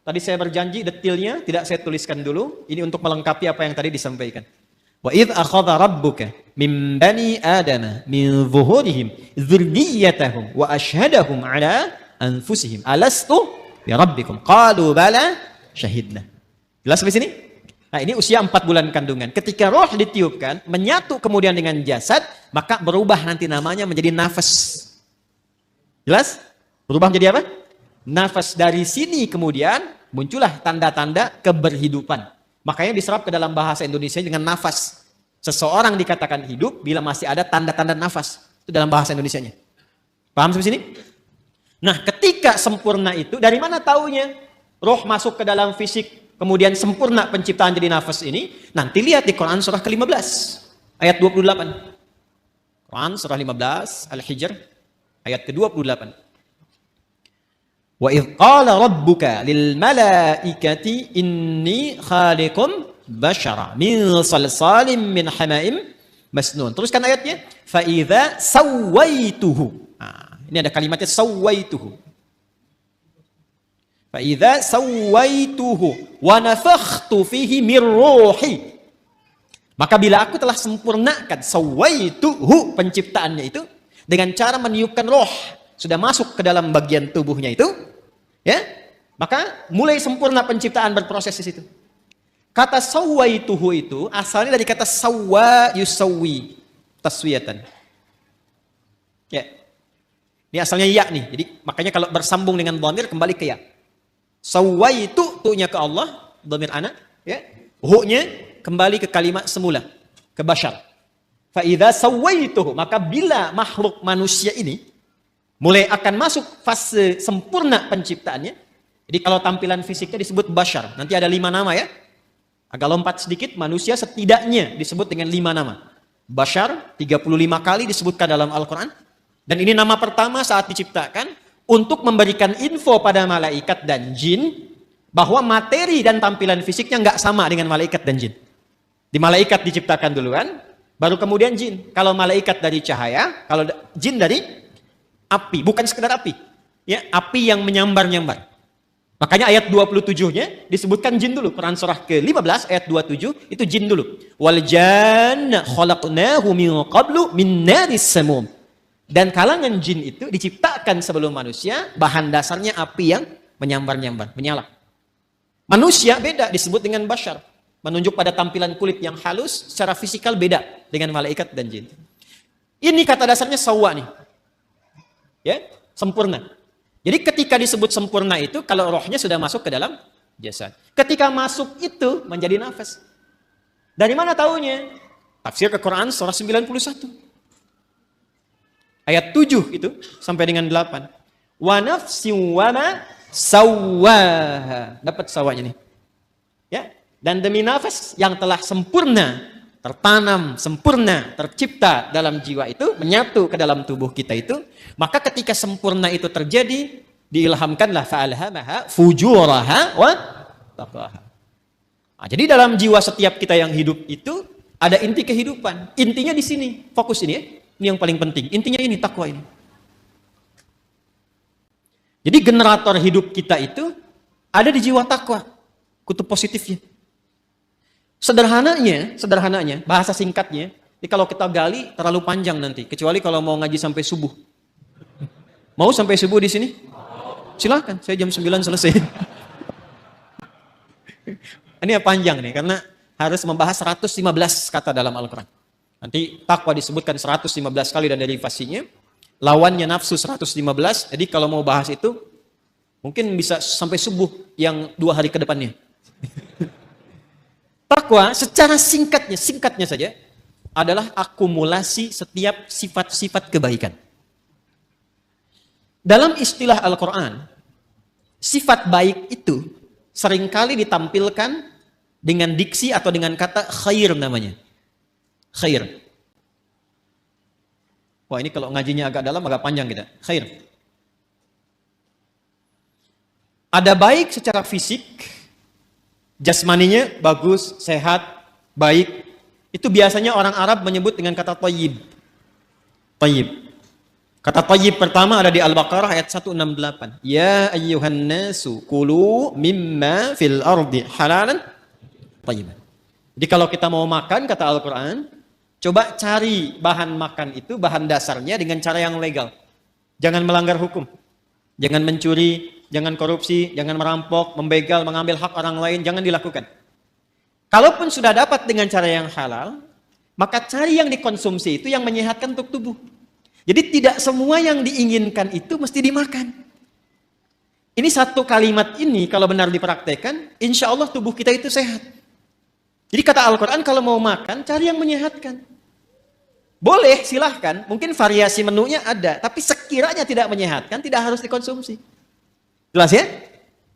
Tadi saya berjanji detailnya tidak saya tuliskan dulu. Ini untuk melengkapi apa yang tadi disampaikan. Wa idh akhadha rabbuka min bani adama min zuhurihim dzurriyyatahum wa ashhadahum ala anfusihim alastu bi rabbikum qalu bala syahidna. Jelas sampai sini? Nah, ini usia 4 bulan kandungan. Ketika roh ditiupkan, menyatu kemudian dengan jasad, maka berubah nanti namanya menjadi nafas. Jelas? Berubah menjadi apa? Nafas. Dari sini kemudian muncullah tanda-tanda keberhidupan. Makanya diserap ke dalam bahasa Indonesia dengan nafas. Seseorang dikatakan hidup bila masih ada tanda-tanda nafas. Itu dalam bahasa Indonesianya. Paham sampai sini? Nah, ketika sempurna itu, dari mana taunya? Roh masuk ke dalam fisik, kemudian sempurna penciptaan jadi nafas ini. Nanti lihat di Quran surah ke-15. Ayat 28. Quran surah 15, Al-Hijr, ayat ke-28. Wa idh qala rabbuka lil malaikati inni khaliqum bashara min salsalim min hama'im masnun. Teruskan ayatnya. Fa idza sawaituhu. Nah, ini ada kalimatnya sawaituhu. Fa idza sawaituhu wa nafakhtu fihi min ruhi. Maka bila aku telah sempurnakan sawaituhu penciptaannya itu dengan cara meniupkan roh sudah masuk ke dalam bagian tubuhnya itu, ya, maka mulai sempurna penciptaan berproses di situ. Kata sawaituhu itu asalnya dari kata sawwa yusawwi, taswiyatan. Ya. Ini asalnya ya nih. Jadi makanya kalau bersambung dengan dhamir kembali ke ya. Sawwaitu tu'nya ke Allah, dhamir ana, ya. Hu-nya kembali ke kalimat semula, ke bashar. Fa idza sawaituhu, maka bila makhluk manusia ini mulai akan masuk fase sempurna penciptaannya. Jadi kalau tampilan fisiknya disebut bashar. Nanti ada 5 nama ya. Agak lompat sedikit, manusia setidaknya disebut dengan 5 nama. Bashar 35 kali disebutkan dalam Al-Quran. Dan ini nama pertama saat diciptakan untuk memberikan info pada malaikat dan jin bahwa materi dan tampilan fisiknya nggak sama dengan malaikat dan jin. Di malaikat diciptakan duluan, baru kemudian jin. Kalau malaikat dari cahaya, kalau jin dari api, bukan sekedar api. Ya, api yang menyambar-nyambar. Makanya ayat 27-nya disebutkan jin dulu. Quran surah ke-15 ayat 27 itu jin dulu. Wal janna khalaqnahu min qablu min naris samum. Dan kalangan jin itu diciptakan sebelum manusia, bahan dasarnya api yang menyambar-nyambar, menyala. Manusia beda, disebut dengan bashar. Menunjuk pada tampilan kulit yang halus, secara fisikal beda dengan malaikat dan jin. Ini kata dasarnya sawwa nih. Ya, sempurna. Jadi ketika disebut sempurna itu, kalau rohnya sudah masuk ke dalam jasad. Ketika masuk itu menjadi nafas. Dari mana taunya? Tafsir ke Quran surah 91. Ayat 7 itu sampai dengan 8. Wa nafsin wa ma sawwaha. Dapat sawanya nih. Ya, dan demi nafas yang telah sempurna, tertanam, sempurna, tercipta dalam jiwa itu, menyatu ke dalam tubuh kita itu, maka ketika sempurna itu terjadi, diilhamkanlah fa'alhamaha fujuraha wa taqwaha. Nah, jadi dalam jiwa setiap kita yang hidup itu ada inti kehidupan. Intinya di sini, fokus ini ya. Ini yang paling penting. Intinya ini, takwa ini. Jadi generator hidup kita itu ada di jiwa takwa. Kutub positifnya. Sederhananya, bahasa singkatnya, ini kalau kita gali terlalu panjang nanti. Kecuali kalau mau ngaji sampai subuh. Mau sampai subuh di sini? Silakan, saya jam 9 selesai. Ini panjang nih, karena harus membahas 115 kata dalam Al-Quran. Nanti takwa disebutkan 115 kali dan derivasinya. Lawannya nafsu 115. Jadi kalau mau bahas itu, mungkin bisa sampai subuh yang 2 hari ke depannya. Takwa secara singkatnya saja adalah akumulasi setiap sifat-sifat kebaikan. Dalam istilah Al-Quran, sifat baik itu seringkali ditampilkan dengan diksi atau dengan kata khair namanya. Khair. Wah, ini kalau ngajinya agak dalam, agak panjang kita. Khair. Ada baik secara fisik, jasmaninya bagus, sehat, baik. Itu biasanya orang Arab menyebut dengan kata thayyib. Thayyib. Kata thayyib pertama ada di Al-Baqarah ayat 168. Ya ayyuhan nasu kulu mimma fil ardi halalan thayyiban. Jadi kalau kita mau makan, kata Al-Quran, coba cari bahan makan itu, bahan dasarnya dengan cara yang legal. Jangan melanggar hukum. Jangan mencuri, jangan korupsi, jangan merampok, membegal, mengambil hak orang lain, jangan dilakukan. Kalaupun sudah dapat dengan cara yang halal, maka cari yang dikonsumsi itu yang menyehatkan untuk tubuh. Jadi tidak semua yang diinginkan itu mesti dimakan. Ini satu kalimat ini kalau benar dipraktekkan, insya Allah tubuh kita itu sehat. Jadi kata Al-Quran kalau mau makan, cari yang menyehatkan. Boleh, silahkan. Mungkin variasi menunya ada, tapi sekiranya tidak menyehatkan, tidak harus dikonsumsi. Jelas ya?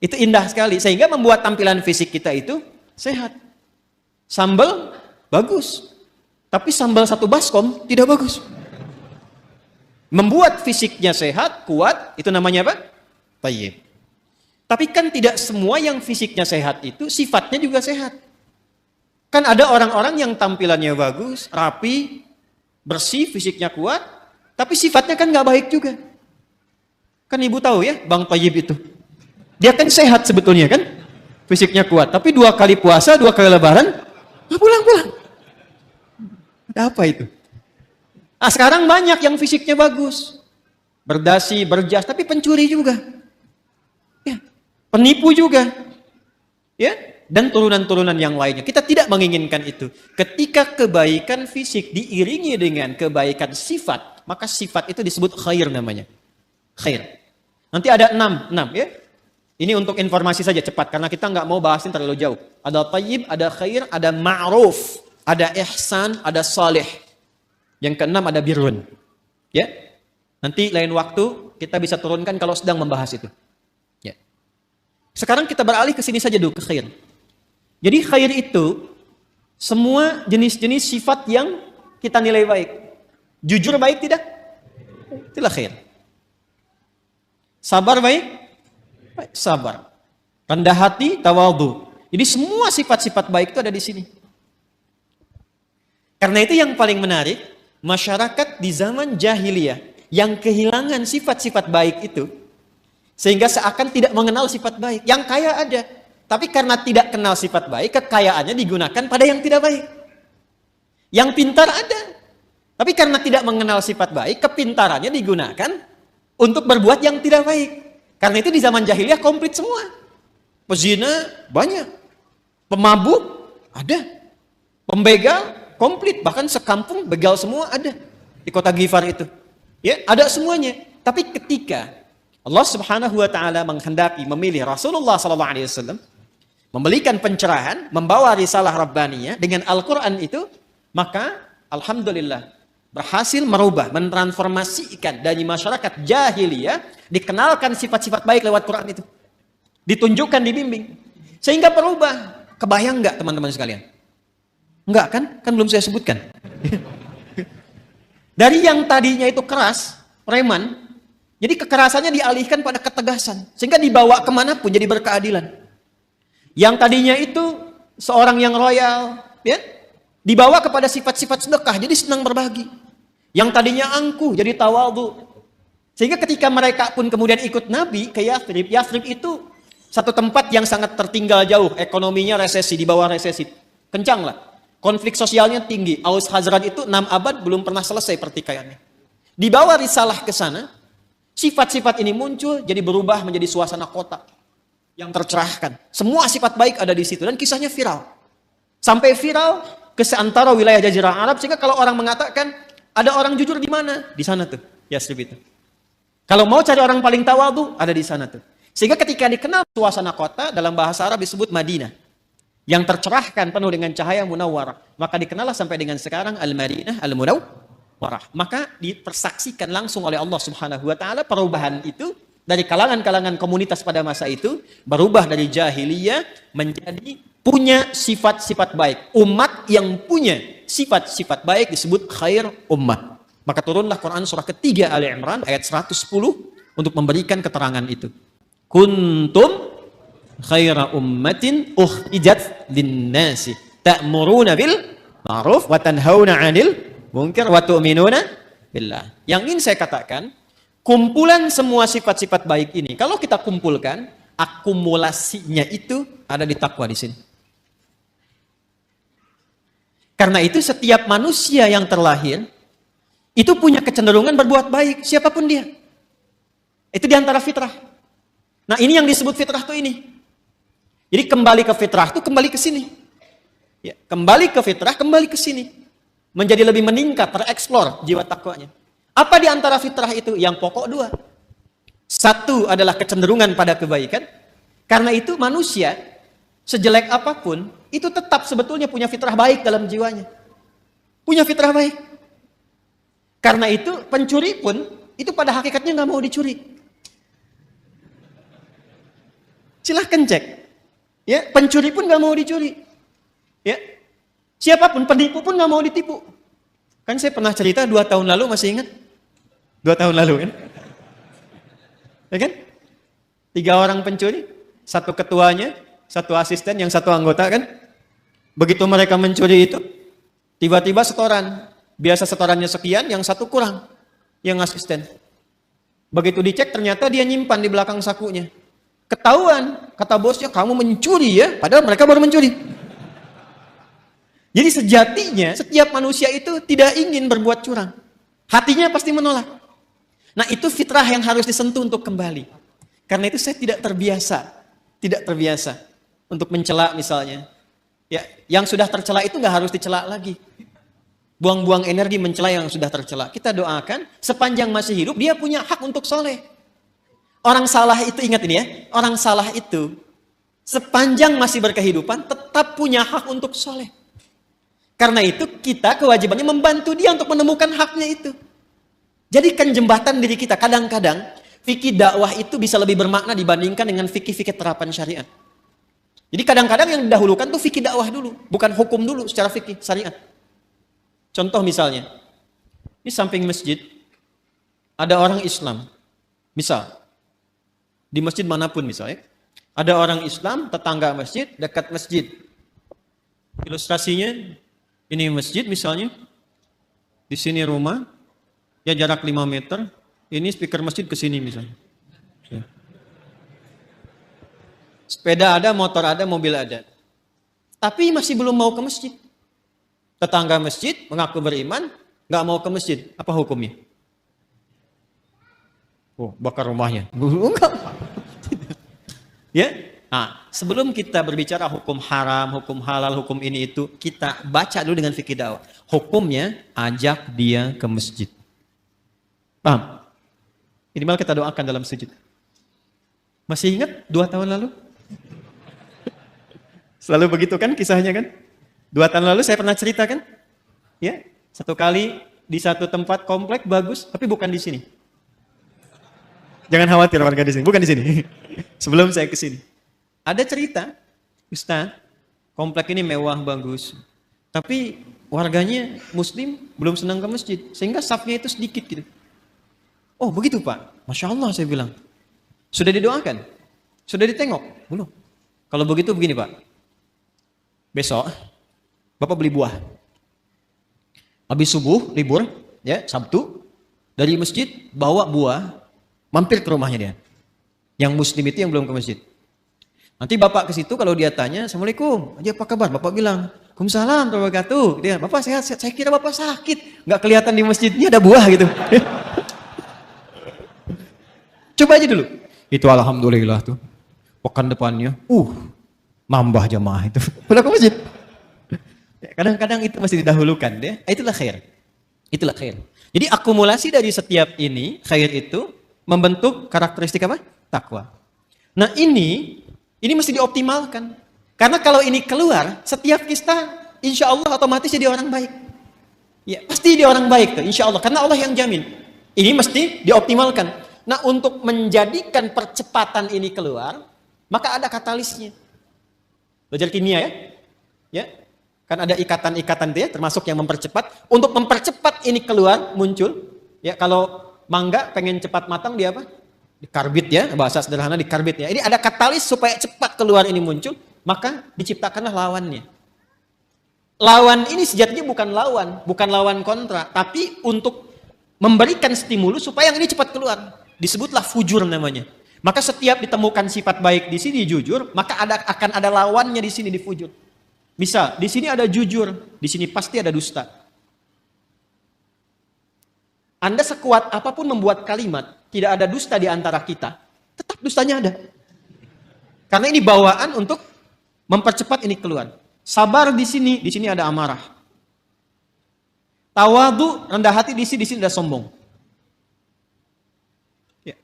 Itu indah sekali. Sehingga membuat tampilan fisik kita itu sehat. Sambal bagus. Tapi sambal satu baskom tidak bagus. Membuat fisiknya sehat, kuat, itu namanya apa? Thayyib. Tapi kan tidak semua yang fisiknya sehat itu sifatnya juga sehat. Kan ada orang-orang yang tampilannya bagus, rapi, bersih, fisiknya kuat, tapi sifatnya kan nggak baik juga. Kan ibu tahu ya, Bang Thayyib itu. Dia kan sehat sebetulnya kan, fisiknya kuat. Tapi 2 kali puasa, 2 kali lebaran, pulang-pulang. Ada apa itu? Nah, sekarang banyak yang fisiknya bagus, berdasi, berjas, tapi pencuri juga, ya, penipu juga, ya, dan turunan-turunan yang lainnya. Kita tidak menginginkan itu. Ketika kebaikan fisik diiringi dengan kebaikan sifat, maka sifat itu disebut khair namanya. Khair. Nanti ada 6 ya. Ini untuk informasi saja cepat, karena kita nggak mau bahasin terlalu jauh. Ada thayyib, ada khair, ada ma'ruf, ada ihsan, ada salih. Yang ke-6 ada birrun. Ya. Nanti lain waktu kita bisa turunkan kalau sedang membahas itu. Ya. Sekarang kita beralih ke sini saja dulu, ke khair. Jadi khair itu semua jenis-jenis sifat yang kita nilai baik. Jujur baik tidak? Itulah khair. Sabar baik? Baik, sabar. Rendah hati, tawadhu. Jadi semua sifat-sifat baik itu ada di sini. Karena itu yang paling menarik, masyarakat di zaman jahiliyah yang kehilangan sifat-sifat baik itu, sehingga seakan tidak mengenal sifat baik. Yang kaya ada, tapi karena tidak kenal sifat baik, kekayaannya digunakan pada yang tidak baik. Yang pintar ada, tapi karena tidak mengenal sifat baik, kepintarannya digunakan untuk berbuat yang tidak baik. Karena itu di zaman jahiliyah komplit semua. Pezina banyak, pemabuk ada, pembegal komplit, bahkan sekampung begal semua ada di kota Ghifar itu. Ya, ada semuanya. Tapi ketika Allah Subhanahu wa taala menghendaki memilih Rasulullah sallallahu alaihi wasallam, memberikan pencerahan, membawa risalah rabbaniyah dengan Al-Qur'an itu, maka alhamdulillah berhasil merubah, mentransformasikan dari masyarakat jahiliyah, dikenalkan sifat-sifat baik lewat Quran itu. Ditunjukkan, dibimbing. Sehingga berubah. Kebayang nggak teman-teman sekalian? Enggak kan? Kan belum saya sebutkan. Dari yang tadinya itu keras, preman, jadi kekerasannya dialihkan pada ketegasan. Sehingga dibawa kemanapun jadi berkeadilan. Yang tadinya itu seorang yang royal, ya, dibawa kepada sifat-sifat sedekah, jadi senang berbagi. Yang tadinya angkuh, jadi tawadhu. Sehingga ketika mereka pun kemudian ikut Nabi ke Yathrib, Yathrib itu satu tempat yang sangat tertinggal jauh, ekonominya resesi, di bawah resesi. Kencang lah. Konflik sosialnya tinggi. Aus Khazraj itu 6 abad belum pernah selesai pertikaiannya. Dibawa risalah ke sana, sifat-sifat ini muncul, jadi berubah menjadi suasana kota yang tercerahkan. Semua sifat baik ada di situ, dan kisahnya viral. Sampai viral ke seantara wilayah Jazirah Arab, sehingga kalau orang mengatakan ada orang jujur di mana? Di sana tuh, Yathrib itu. Kalau mau cari orang paling tawadhu, ada di sana tuh. Sehingga ketika dikenal suasana kota, dalam bahasa Arab disebut Madinah, yang tercerahkan penuh dengan cahaya munawwarah, maka dikenallah sampai dengan sekarang Al-Madinah Al-Munawwarah. Maka dipersaksikan langsung oleh Allah Subhanahu wa taala perubahan itu dari kalangan-kalangan komunitas pada masa itu, berubah dari jahiliyah menjadi punya sifat-sifat baik. Umat yang punya sifat-sifat baik disebut khair ummah. Maka turunlah Quran surah ketiga Ali Imran ayat 110 untuk memberikan keterangan itu. Kuntum khaira ummatin ukhrijat linnasi ta'muruna bil ma'ruf wa tanhauna 'anil munkar wa tu'minuna billah. Yang ingin saya katakan, kumpulan semua sifat-sifat baik ini kalau kita kumpulkan, akumulasinya itu ada di takwa di sini. Karena itu setiap manusia yang terlahir itu punya kecenderungan berbuat baik, siapapun dia. Itu diantara fitrah. Nah, ini yang disebut fitrah tuh ini. Jadi kembali ke fitrah itu kembali ke sini. Ya, kembali ke fitrah, kembali ke sini. Menjadi lebih meningkat, tereksplor jiwa takwanya. Apa diantara fitrah itu? Yang pokok dua. Satu adalah kecenderungan pada kebaikan. Karena itu manusia, sejelek apapun, itu tetap sebetulnya punya fitrah baik dalam jiwanya. Punya fitrah baik. Karena itu pencuri pun itu pada hakikatnya nggak mau dicuri. Silahkan cek. Ya, pencuri pun nggak mau dicuri. Ya, siapapun penipu pun nggak mau ditipu. Kan saya pernah cerita 2 tahun lalu, masih ingat? 2 tahun lalu kan? Ya kan? 3 orang pencuri, 1 ketuanya, 1 asisten, yang 1 anggota kan? Begitu mereka mencuri itu, tiba-tiba setoran. Biasa setorannya sekian, yang 1 kurang. Yang asisten. Begitu dicek, ternyata dia nyimpan di belakang sakunya. Ketahuan, kata bosnya, kamu mencuri ya, padahal mereka baru mencuri. Jadi sejatinya, setiap manusia itu tidak ingin berbuat curang. Hatinya pasti menolak. Nah, itu fitrah yang harus disentuh untuk kembali. Karena itu saya tidak terbiasa untuk mencela misalnya. Ya, yang sudah tercela itu nggak harus dicela lagi. Buang-buang energi mencela yang sudah tercela. Kita doakan, sepanjang masih hidup, dia punya hak untuk soleh. Orang salah itu, ingat ini ya, orang salah itu, sepanjang masih berkehidupan, tetap punya hak untuk soleh. Karena itu, kita kewajibannya membantu dia untuk menemukan haknya itu. Jadikan jembatan diri kita. Kadang-kadang, fikih dakwah itu bisa lebih bermakna dibandingkan dengan fikih-fikih terapan syariat. Jadi kadang-kadang yang didahulukan tuh fikih dakwah dulu, bukan hukum dulu secara fikih syariat. Contoh misalnya, di samping masjid, ada orang Islam. Misal, di masjid manapun misalnya, ada orang Islam, tetangga masjid, dekat masjid. Ilustrasinya, ini masjid misalnya, di sini rumah, ya jarak 5 meter, ini speaker masjid ke sini misalnya. Sepeda ada, motor ada, mobil ada. Tapi masih belum mau ke masjid. Tetangga masjid mengaku beriman, nggak mau ke masjid. Apa hukumnya? Oh, bakar rumahnya. Enggak. Ya. Nah, sebelum kita berbicara hukum haram, hukum halal, hukum ini itu, kita baca dulu dengan fikih dakwah. Hukumnya, ajak dia ke masjid. Paham? Minimal kita doakan dalam sujud. Masih ingat 2 tahun lalu? Selalu begitu kan kisahnya kan? 2 tahun lalu saya pernah cerita kan? Ya, 1 kali di satu tempat komplek bagus, tapi bukan di sini. Jangan khawatir warga di sini, bukan di sini. Sebelum saya ke sini. Ada cerita, Ustaz, komplek ini mewah bagus. Tapi warganya muslim belum senang ke masjid, sehingga safnya itu sedikit gitu. Oh, begitu Pak. Masya Allah saya bilang. Sudah didoakan? Sudah ditengok? Belum. Kalau begitu begini Pak. Besok Bapak beli buah. Habis subuh, libur, ya, Sabtu, dari masjid, bawa buah, mampir ke rumahnya dia. Yang muslim itu yang belum ke masjid. Nanti Bapak ke situ, kalau dia tanya, Assalamualaikum, aja apa kabar? Bapak bilang, Waalaikumsalam, wabarakatuh. Dia, Bapak sehat, saya kira Bapak sakit. Nggak kelihatan di masjidnya ada buah gitu. Coba aja dulu. Itu alhamdulillah tuh. Pekan depannya, nambah jamaah itu. Udah ke masjid. Kadang-kadang itu masih didahulukan deh. Itulah khair. Itulah khair. Jadi akumulasi dari setiap ini, khair itu membentuk karakteristik apa? Takwa. Nah ini mesti dioptimalkan. Karena kalau ini keluar, setiap kita insya Allah otomatis jadi orang baik. Ya, pasti dia orang baik tuh, insya Allah. Karena Allah yang jamin. Ini mesti dioptimalkan. Nah untuk menjadikan percepatan ini keluar, maka ada katalisnya. Belajar kimia ya? Ya. Kan ada ikatan-ikatan dia, termasuk yang mempercepat. Untuk mempercepat ini keluar, muncul. Ya, kalau mangga pengen cepat matang, dia apa? Dikarbit ya, bahasa sederhana dikarbit ya. Ini ada katalis supaya cepat keluar ini muncul, maka diciptakanlah lawannya. Lawan ini sejatinya bukan lawan kontra, tapi untuk memberikan stimulus supaya yang ini cepat keluar. Disebutlah fujur namanya. Maka setiap ditemukan sifat baik di sini jujur, maka akan ada lawannya di sini di fujur. Misal, di sini ada jujur, di sini pasti ada dusta. Anda sekuat apapun membuat kalimat, tidak ada dusta di antara kita, tetap dustanya ada. Karena ini bawaan untuk mempercepat ini keluar. Sabar di sini ada amarah. Tawadu, rendah hati di sini ada sombong. Ya.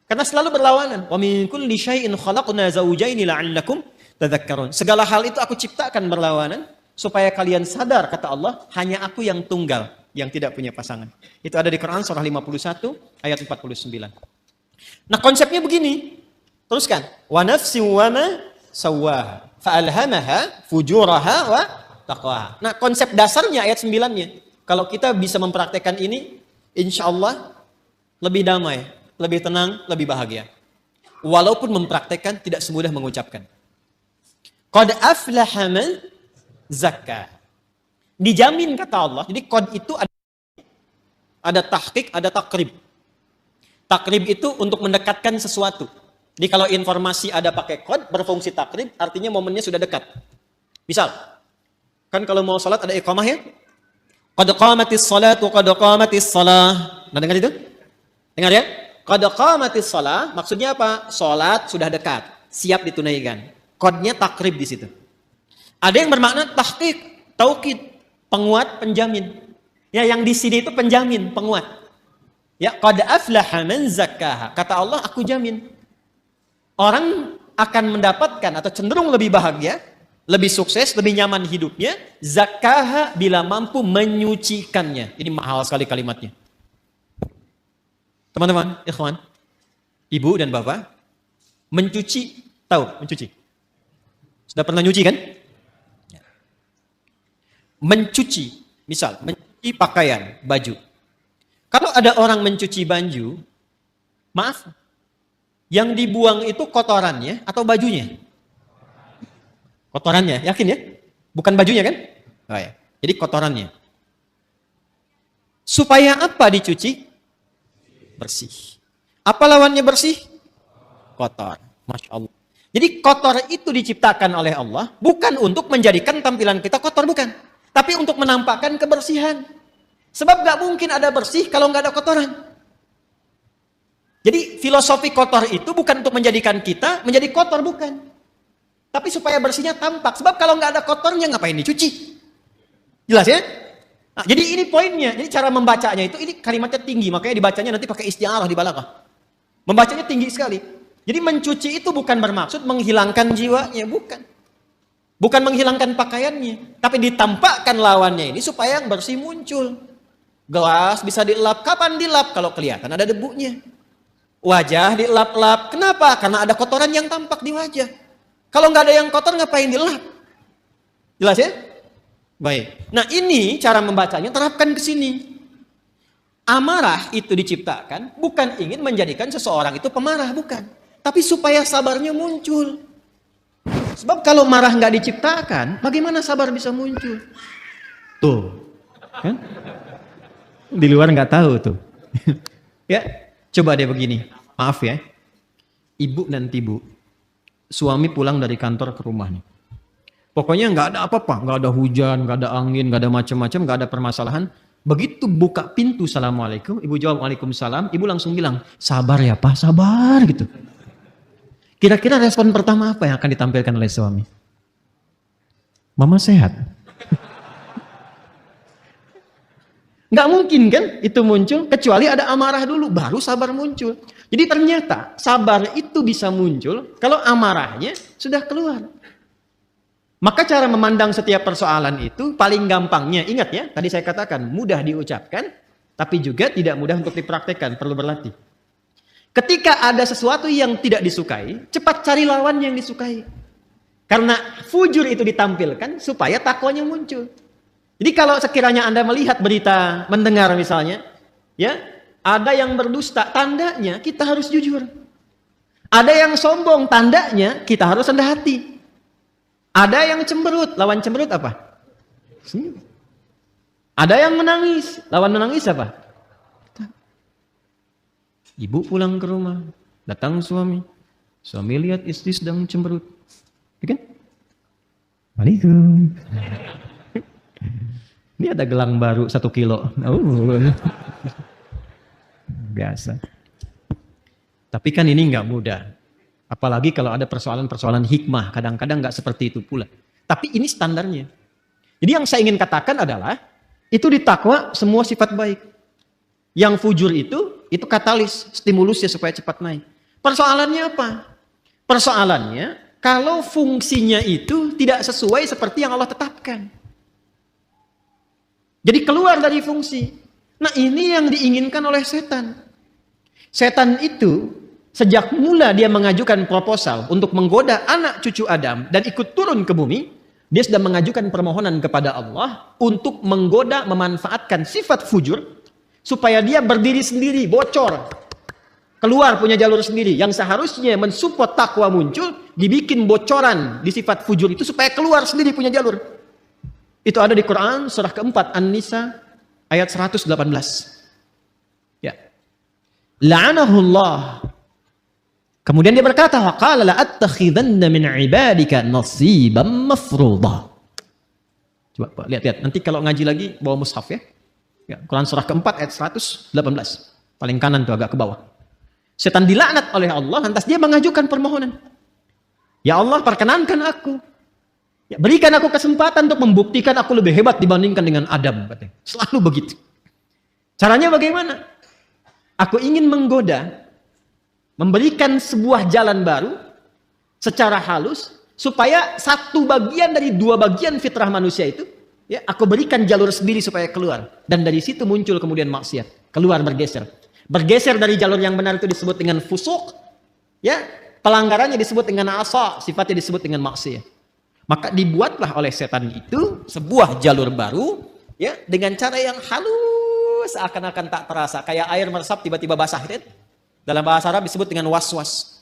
Karena selalu berlawanan. Wa min kulli syai'in khalaqna zawjaini la'allakum tadhakkarun. Segala hal itu aku ciptakan berlawanan supaya kalian sadar, kata Allah, hanya aku yang tunggal, yang tidak punya pasangan. Itu ada di Quran surah 51 ayat 49. Nah, konsepnya begini. Teruskan. Wa nafsin wa ma sawwaha fa'alhamaha fujuraha wa taqwaha. Nah, konsep dasarnya ayat 9-nya. Kalau kita bisa mempraktekkan ini, insya Allah lebih damai, lebih tenang, lebih bahagia. Walaupun mempraktekkan tidak semudah mengucapkan. Qad aflaha man zakka. Dijamin kata Allah. Jadi qad itu ada tahqiq, ada takrib. Takrib itu untuk mendekatkan sesuatu. Jadi kalau informasi ada pakai qad berfungsi takrib, artinya momennya sudah dekat. Misal, kan kalau mau sholat ada iqamah ya? Qad qamatis salatu qad qamatis salah. Nah, dengar itu? Dengar ya? Qad qamatis salah maksudnya apa? Salat sudah dekat, siap ditunaikan. Qadnya takrib di situ. Ada yang bermakna tahqiq, taukid, penguat, penjamin. Ya, yang di sini itu penjamin, penguat. Ya, qad aflaha man zakkaha. Kata Allah, aku jamin. Orang akan mendapatkan atau cenderung lebih bahagia, lebih sukses, lebih nyaman hidupnya, zakkaha bila mampu menyucikannya. Ini mahal sekali kalimatnya. Teman-teman, ikhwan, ibu dan bapak, mencuci, tahu mencuci? Sudah pernah nyuci kan? Mencuci, misal, mencuci pakaian, baju. Kalau ada orang mencuci baju, maaf, yang dibuang itu kotorannya atau bajunya? Kotorannya, yakin ya? Bukan bajunya kan? Oh ya. Jadi kotorannya. Supaya apa dicuci? Bersih. Apa lawannya bersih? Kotor. Masya Allah. Jadi kotor itu diciptakan oleh Allah bukan untuk menjadikan tampilan kita kotor, bukan. Tapi untuk menampakkan kebersihan. Sebab gak mungkin ada bersih kalau gak ada kotoran. Jadi filosofi kotor itu bukan untuk menjadikan kita menjadi kotor, bukan. Tapi supaya bersihnya tampak. Sebab kalau nggak ada kotornya ngapain dicuci? Jelas ya? Nah, jadi ini poinnya. Jadi cara membacanya itu, ini kalimatnya tinggi. Makanya dibacanya nanti pakai isti'arah di balaghah. Membacanya tinggi sekali. Jadi mencuci itu bukan bermaksud menghilangkan jiwanya. Bukan. Bukan menghilangkan pakaiannya. Tapi ditampakkan lawannya ini supaya yang bersih muncul. Gelas bisa dilap. Kapan dilap? Kalau kelihatan ada debunya. Wajah dilap-lap. Kenapa? Karena ada kotoran yang tampak di wajah. Kalau nggak ada yang kotor, ngapain dilap? Jelas ya? Baik. Nah, ini cara membacanya, terapkan ke sini. Amarah itu diciptakan bukan ingin menjadikan seseorang itu pemarah, bukan. Tapi supaya sabarnya muncul. Sebab kalau marah nggak diciptakan, bagaimana sabar bisa muncul? Tuh. Kan? Di luar nggak tahu tuh. Ya. Coba deh begini, maaf ya, ibu nanti bu, suami pulang dari kantor ke rumah nih. Pokoknya nggak ada apa-apa, nggak ada hujan, nggak ada angin, nggak ada macam-macam, nggak ada permasalahan. Begitu buka pintu, assalamualaikum, ibu jawab waalaikumsalam, ibu langsung bilang, sabar ya pak, sabar gitu. Kira-kira respon pertama apa yang akan ditampilkan oleh suami? Mama sehat. Nggak mungkin kan itu muncul, kecuali ada amarah dulu, baru sabar muncul. Jadi ternyata sabar itu bisa muncul kalau amarahnya sudah keluar. Maka cara memandang setiap persoalan itu paling gampangnya, ingat ya, tadi saya katakan mudah diucapkan, tapi juga tidak mudah untuk dipraktekkan, perlu berlatih. Ketika ada sesuatu yang tidak disukai, cepat cari lawan yang disukai. Karena fujur itu ditampilkan supaya takwanya muncul. Jadi kalau sekiranya Anda melihat berita, mendengar misalnya, ya, ada yang berdusta, tandanya kita harus jujur. Ada yang sombong, tandanya kita harus rendah hati. Ada yang cemberut, lawan cemberut apa? Senyum. Ada yang menangis, lawan menangis apa? Ibu pulang ke rumah, datang suami lihat istri sedang cemberut, ya kan? Waalaikumsalam. Ini ada gelang baru 1 kilo. Oh. Biasa. Tapi kan ini nggak mudah. Apalagi kalau ada persoalan-persoalan hikmah. Kadang-kadang nggak seperti itu pula. Tapi ini standarnya. Jadi yang saya ingin katakan adalah, itu di takwa semua sifat baik. Yang fujur itu katalis, stimulusnya supaya cepat naik. Persoalannya apa? Persoalannya, kalau fungsinya itu tidak sesuai seperti yang Allah tetapkan. Jadi keluar dari fungsi. Nah ini yang diinginkan oleh setan. Setan itu sejak mula dia mengajukan proposal untuk menggoda anak cucu Adam dan ikut turun ke bumi, dia sudah mengajukan permohonan kepada Allah untuk menggoda, memanfaatkan sifat fujur supaya dia berdiri sendiri, bocor. Keluar punya jalur sendiri. Yang seharusnya mensupport takwa muncul, dibikin bocoran di sifat fujur itu supaya keluar sendiri punya jalur. Itu ada di Quran surah keempat An-Nisa ayat 118. Ya. La'anahullah. Kemudian dia berkata, wa qala la attakhidanna min ibadika nasiban mafruḍa. Coba Pak, lihat. Nanti kalau ngaji lagi bawa mushaf ya. Ya, Quran surah keempat ayat 118. Paling kanan tuh agak ke bawah. Setan dilaknat oleh Allah, lantas dia mengajukan permohonan. Ya Allah, perkenankan aku. Ya, berikan aku kesempatan untuk membuktikan aku lebih hebat dibandingkan dengan Adam. Katanya. Selalu begitu. Caranya bagaimana? Aku ingin menggoda, memberikan sebuah jalan baru secara halus, supaya satu bagian dari 2 bagian fitrah manusia itu, ya, aku berikan jalur sendiri supaya keluar. Dan dari situ muncul kemudian maksiat. Keluar bergeser. Bergeser dari jalur yang benar itu disebut dengan fusuk. Ya, pelanggarannya disebut dengan asa, sifatnya disebut dengan maksiat. Maka dibuatlah oleh setan itu sebuah jalur baru, ya, dengan cara yang halus, seakan-akan tak terasa, kayak air meresap tiba-tiba basah. Dalam bahasa Arab disebut dengan was-was.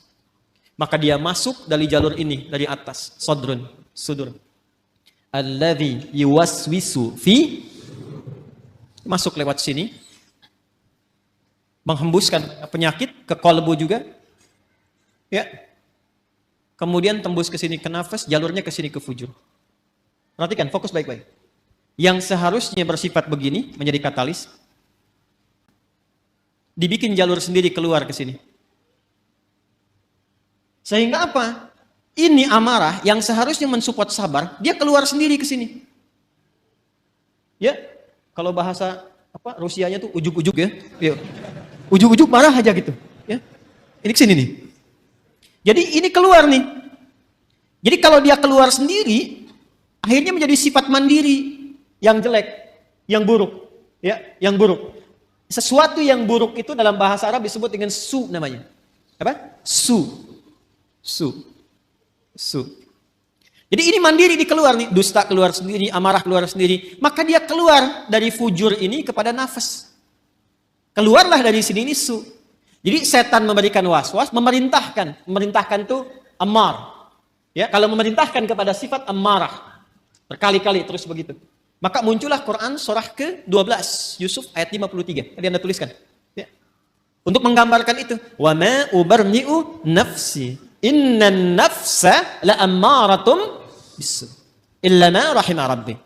Maka dia masuk dari jalur ini, dari atas, sudur. Alladzi yuwaswisu fi, masuk lewat sini, menghembuskan penyakit ke kolbu juga, ya. Kemudian tembus ke sini ke nafas, jalurnya ke sini ke fujur. Perhatikan, fokus baik-baik. Yang seharusnya bersifat begini, menjadi katalis, dibikin jalur sendiri keluar ke sini. Sehingga apa? Ini amarah yang seharusnya mensupport sabar, dia keluar sendiri ke sini. Ya, kalau bahasa apa Rusianya tuh ujuk-ujuk ya. Ya. Ujuk-ujuk marah aja gitu, ya. Ini ke sini nih. Jadi ini keluar nih. Jadi kalau dia keluar sendiri, akhirnya menjadi sifat mandiri yang jelek, yang buruk, ya, yang buruk. Sesuatu yang buruk itu dalam bahasa Arab disebut dengan su namanya. Apa? Su. Jadi ini mandiri dikeluar nih, dusta keluar sendiri, amarah keluar sendiri. Maka dia keluar dari fujur ini kepada nafas. Keluarlah dari sini ini su. Jadi setan memberikan was-was, memerintahkan itu ammar. Ya, kalau memerintahkan kepada sifat ammarah, berkali-kali terus begitu. Maka muncullah Quran surah ke-12, Yusuf ayat 53. Tadi Anda tuliskan. Ya. Untuk menggambarkan itu, wa ma ubarni'u nafsi, innan nafsa la ammaratum bisu, illa ma rahima rabbi.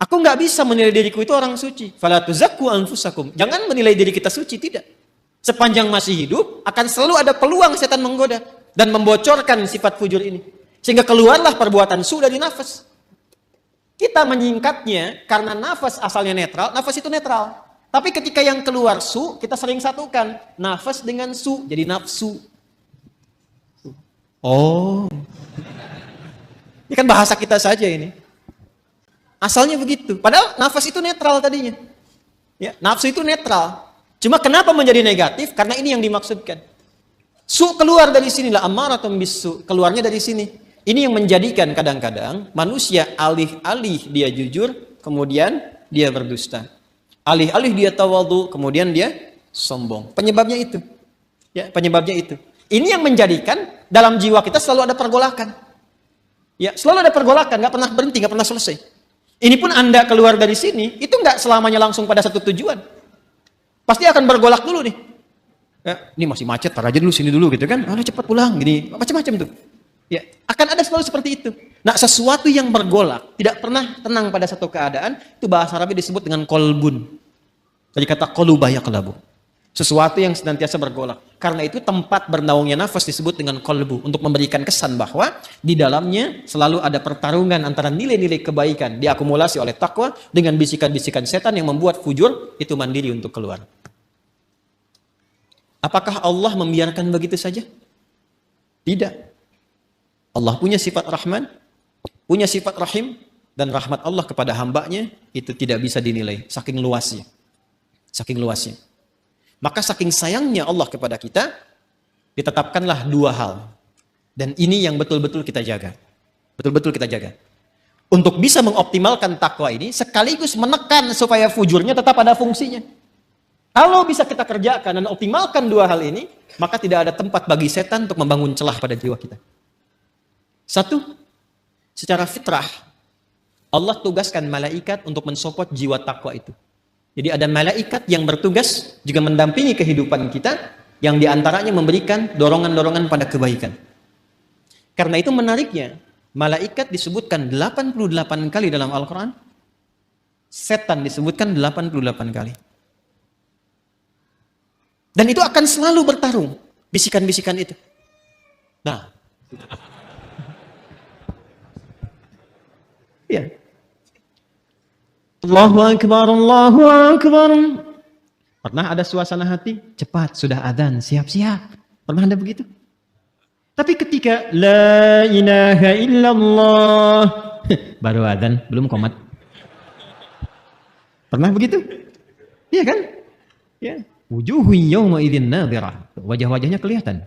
Aku nggak bisa menilai diriku itu orang suci. Fala tuzakku anfusakum. Jangan menilai diri kita suci, tidak. Sepanjang masih hidup, akan selalu ada peluang setan menggoda dan membocorkan sifat fujur ini. Sehingga keluarlah perbuatan su dari nafas. Kita menyingkatnya karena nafas asalnya netral, nafas itu netral. Tapi ketika yang keluar su, kita sering satukan nafas dengan su, jadi nafsu. Oh, ini kan bahasa kita saja ini. Asalnya begitu. Padahal nafas itu netral tadinya. Ya, nafsu itu netral. Cuma kenapa menjadi negatif? Karena ini yang dimaksudkan. Su keluar dari sinilah, ammaratun bisu, keluarnya dari sini. Ini yang menjadikan kadang-kadang manusia alih-alih dia jujur, kemudian dia berdusta. Alih-alih dia tawadhu, kemudian dia sombong. Penyebabnya itu. Ya, penyebabnya itu. Ini yang menjadikan dalam jiwa kita selalu ada pergolakan. Ya, selalu ada pergolakan, nggak pernah berhenti, nggak pernah selesai. Ini pun Anda keluar dari sini, itu nggak selamanya langsung pada satu tujuan. Pasti akan bergolak dulu nih. Ya, ini masih macet, tar aja dulu sini dulu gitu kan. Cepat pulang gini, macam-macam tuh. Ya, akan ada selalu seperti itu. Nah, sesuatu yang bergolak, tidak pernah tenang pada satu keadaan, itu bahasa Arabnya disebut dengan kolbun. Dari kata kolubah yaqlabu. Sesuatu yang senantiasa bergolak. Karena itu tempat bernaungnya nafas disebut dengan kolbu. Untuk memberikan kesan bahwa di dalamnya selalu ada pertarungan antara nilai-nilai kebaikan diakumulasi oleh takwa dengan bisikan-bisikan setan yang membuat fujur itu mandiri untuk keluar. Apakah Allah membiarkan begitu saja? Tidak. Allah punya sifat Rahman, punya sifat Rahim, dan rahmat Allah kepada hambanya itu tidak bisa dinilai, saking luasnya. Saking luasnya. Maka saking sayangnya Allah kepada kita, ditetapkanlah dua hal. Dan ini yang betul-betul kita jaga. Betul-betul kita jaga. Untuk bisa mengoptimalkan takwa ini, sekaligus menekan supaya fujurnya tetap ada fungsinya. Kalau bisa kita kerjakan dan optimalkan dua hal ini, maka tidak ada tempat bagi setan untuk membangun celah pada jiwa kita. Satu, secara fitrah, Allah tugaskan malaikat untuk mensupport jiwa takwa itu. Jadi ada malaikat yang bertugas juga mendampingi kehidupan kita, yang diantaranya memberikan dorongan-dorongan pada kebaikan. Karena itu menariknya, malaikat disebutkan 88 kali dalam Al-Quran, setan disebutkan 88 kali. Dan itu akan selalu bertarung, bisikan-bisikan itu. Nah, ya. Allahu Akbar, Allahu Akbar. Pernah ada suasana hati? Cepat, sudah adzan, siap-siap. Pernah ada begitu? Tapi ketika La ilaha illallah baru adzan, belum qomat. Pernah begitu? Iya kan? Ya. Wujuhu yawma idzin nadhirah. Wajah-wajahnya kelihatan.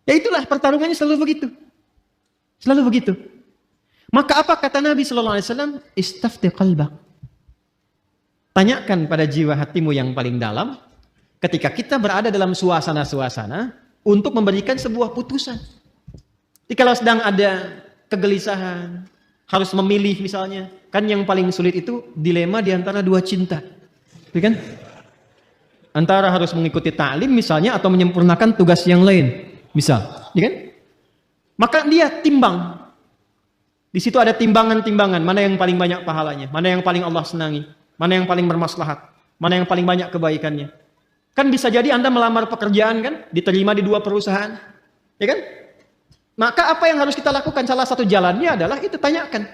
Ya itulah pertarungannya selalu begitu. Selalu begitu. Maka apa kata Nabi sallallahu alaihi wasallam? Istafti qalbak. Tanyakan pada jiwa hatimu yang paling dalam ketika kita berada dalam suasana-suasana untuk memberikan sebuah putusan. Jadi kalau sedang ada kegelisahan, harus memilih misalnya, kan yang paling sulit itu dilema di antara dua cinta. Ya kan? Antara harus mengikuti ta'lim misalnya atau menyempurnakan tugas yang lain. Misal, ya kan? Maka dia timbang. Di situ ada timbangan-timbangan, mana yang paling banyak pahalanya, mana yang paling Allah senangi, mana yang paling bermaslahat, mana yang paling banyak kebaikannya. Kan bisa jadi Anda melamar pekerjaan kan, diterima di dua perusahaan, ya kan? Maka apa yang harus kita lakukan? Salah satu jalannya adalah itu tanyakan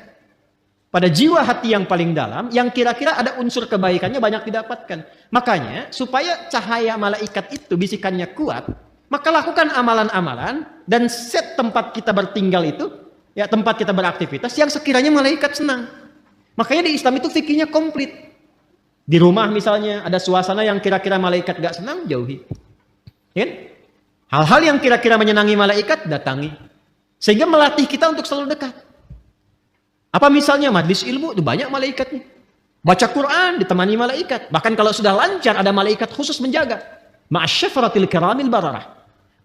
pada jiwa hati yang paling dalam, yang kira-kira ada unsur kebaikannya banyak didapatkan. Makanya supaya cahaya malaikat itu bisikannya kuat, maka lakukan amalan-amalan dan set tempat kita bertinggal itu. Ya, tempat kita beraktivitas yang sekiranya malaikat senang. Makanya di Islam itu fikihnya komplit. Di rumah misalnya ada suasana yang kira-kira malaikat gak senang, jauhi. Ya? Hal-hal yang kira-kira menyenangi malaikat, datangi. Sehingga melatih kita untuk selalu dekat. Apa misalnya majlis ilmu, itu banyak malaikatnya. Baca Quran, ditemani malaikat. Bahkan kalau sudah lancar, ada malaikat khusus menjaga. Ma'asyafratil kiramil bararah.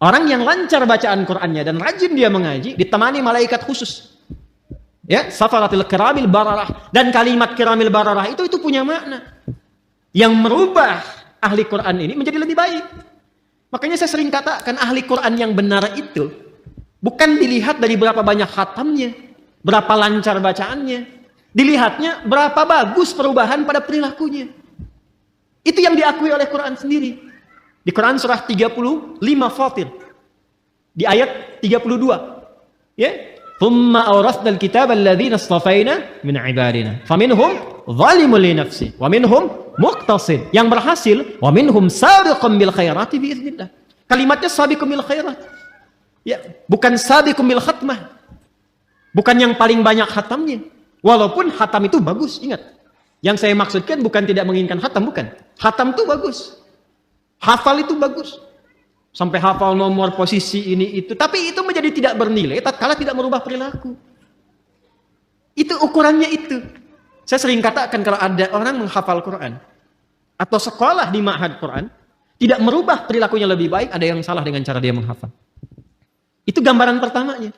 Orang yang lancar bacaan Qur'annya dan rajin dia mengaji, ditemani malaikat khusus. Ya, safaratil kiramil bararah. Dan kalimat kiramil bararah itu punya makna. Yang merubah ahli Qur'an ini menjadi lebih baik. Makanya saya sering katakan ahli Qur'an yang benar itu bukan dilihat dari berapa banyak khatamnya, berapa lancar bacaannya. Dilihatnya berapa bagus perubahan pada perilakunya. Itu yang diakui oleh Qur'an sendiri. Di Quran surah 35 Fatir. Di ayat 32. Ya. Thumma awrathnal kitaba alladhina istafaina min ibadina. Faminhum zalimun li nafsi wa minhum muqtasid. Yang berhasil wa minhum sabiqun bil khairati bi idznillah. Kalimatnya sabiqun bil khairat. Ya, bukan sabiqun bil khatmah. Bukan yang paling banyak khatamnya. Walaupun khatam itu bagus, ingat. Yang saya maksudkan bukan tidak menginginkan khatam, bukan. Khatam itu bagus. Hafal itu bagus. sampai hafal nomor posisi ini itu, tapi itu menjadi tidak bernilai tatkala tidak merubah perilaku. Itu ukurannya itu. Saya sering katakan kalau ada orang menghafal Quran atau sekolah di ma'had Quran tidak merubah perilakunya lebih baik, ada yang salah dengan cara dia menghafal. Itu gambaran pertamanya.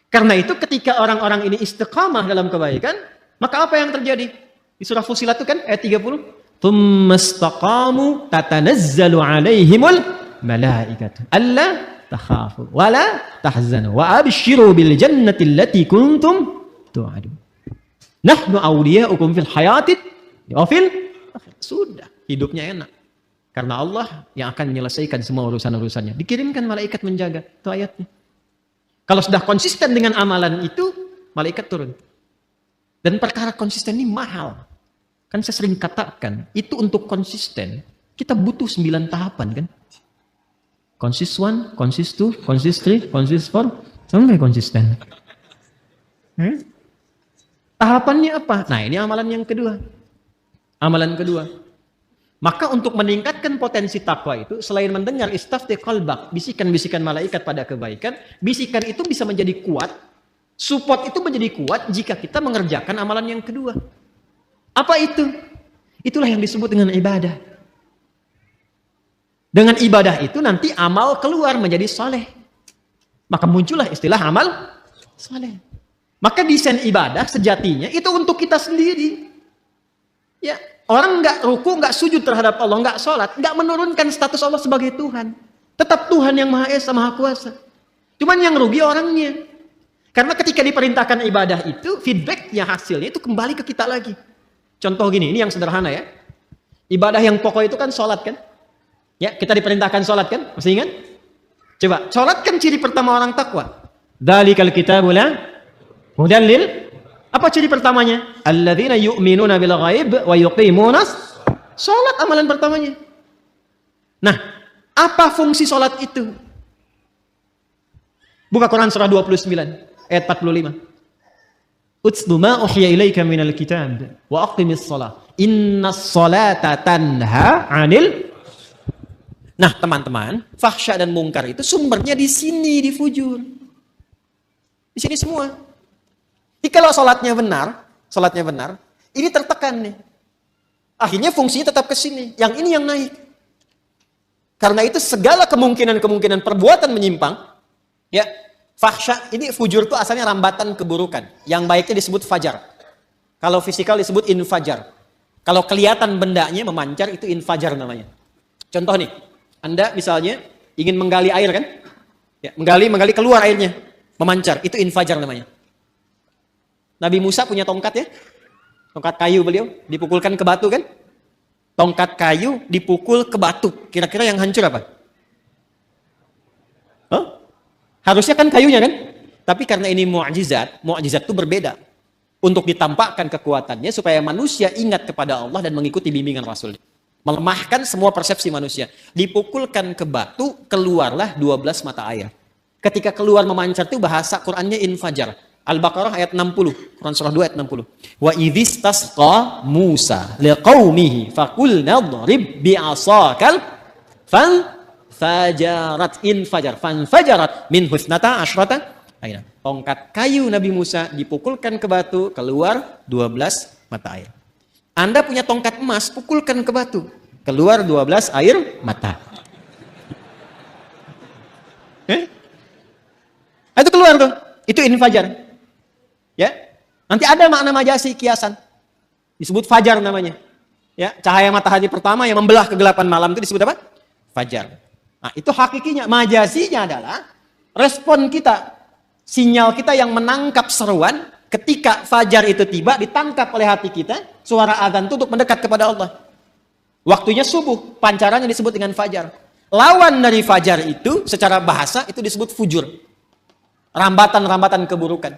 Karena itu ketika orang-orang ini istiqamah dalam kebaikan, maka apa yang terjadi? Di surah Fussilat itu kan ayat 30, "Tsumastaqamu tatanazzalu 'alaihimul malaikatu alla takhafu wa la tahzanu wa abshiru bil jannati allati kuntum tu'adun. Nahnu awliya'ukum fil hayatid wa fil akhirah." Sudah, hidupnya enak. Karena Allah yang akan menyelesaikan semua urusan-urusannya. Dikirimkan malaikat menjaga. Itu ayatnya. Kalau sudah konsisten dengan amalan itu, malaikat turun. Dan perkara konsisten ini mahal. Kan saya sering katakan, itu untuk konsisten, kita butuh 9 tahapan kan. Consist 1, consist 2, consist 3, consist 4, sampai konsisten. Tahapannya apa? Nah, ini amalan yang kedua. Amalan kedua. Maka untuk meningkatkan potensi takwa itu, selain mendengar istafti qalbak, bisikan-bisikan malaikat pada kebaikan, bisikan itu bisa menjadi kuat, support itu menjadi kuat jika kita mengerjakan amalan yang kedua. Apa itu? Itulah yang disebut dengan ibadah. Dengan ibadah itu nanti amal keluar menjadi soleh. Maka muncullah istilah amal soleh. Maka desain ibadah sejatinya itu untuk kita sendiri. Ya, orang nggak ruku, nggak sujud terhadap Allah, nggak sholat, nggak menurunkan status Allah sebagai Tuhan. Tetap Tuhan yang Maha Esa, Maha Kuasa. Cuman yang rugi orangnya. Karena ketika diperintahkan ibadah itu, feedbacknya, hasilnya itu kembali ke kita lagi. Contoh gini, ini yang sederhana ya. Ibadah yang pokok itu kan sholat kan? Ya, kita diperintahkan sholat kan? Masih ingat? Coba, sholat kan ciri pertama orang takwa. Dzalikal kitabu la hudan lil. Apa ciri pertamanya? Alladzina yu'minuna bil ghaib wa yuqimunas. Sholat amalan pertamanya. Nah, apa fungsi sholat itu? Buka Quran surah 29 ayat 45. Utslu ma uhiya ilaika minal kitab wa aqimis shalah. Innas salata tanha 'anil. Nah, teman-teman, fahsya dan mungkar itu sumbernya di sini, di fujur. Di sini semua. Jadi kalau sholatnya benar, ini tertekan nih. Akhirnya fungsinya tetap ke sini. Yang ini yang naik. Karena itu segala kemungkinan perbuatan menyimpang, ya, fahsya, ini fujur itu asalnya rambatan keburukan. Yang baiknya disebut fajar. Kalau fisikal disebut infajar. Kalau kelihatan bendanya memancar, itu infajar namanya. Contoh nih, Anda misalnya ingin menggali air kan? Ya, menggali keluar airnya, memancar, itu infajar namanya. Nabi Musa punya tongkat ya, tongkat kayu beliau, dipukulkan ke batu kan? Tongkat kayu dipukul ke batu, kira-kira yang hancur apa? Harusnya kan kayunya kan? Tapi karena ini mu'jizat itu berbeda. Untuk ditampakkan kekuatannya supaya manusia ingat kepada Allah dan mengikuti bimbingan Rasul. Melemahkan semua persepsi manusia. Dipukulkan ke batu, keluarlah 12 mata air. Ketika keluar memancar itu bahasa Qur'annya infajar. Al-Baqarah ayat 60. Quran surah 2 ayat 60. Wa idhistasqa Musa liqaumihi faqulna dhrib bi'asakal fanfajarat min husnata asyrata aina. Tongkat kayu Nabi Musa dipukulkan ke batu, keluar 12 mata air. Anda punya tongkat emas, pukulkan ke batu, keluar 12 air mata. Itu keluar tuh, itu infajar. Ya, nanti ada makna majasi kiasan, disebut fajar namanya. Ya, cahaya matahari pertama yang membelah kegelapan malam itu disebut apa? Fajar. Nah, itu hakikinya. Majasinya adalah respon kita, sinyal kita yang menangkap seruan ketika fajar itu tiba, ditangkap oleh hati kita, suara azan itu untuk mendekat kepada Allah. Waktunya subuh, pancarannya disebut dengan fajar. Lawan dari fajar itu, secara bahasa itu disebut fujur. Rambatan-rambatan keburukan.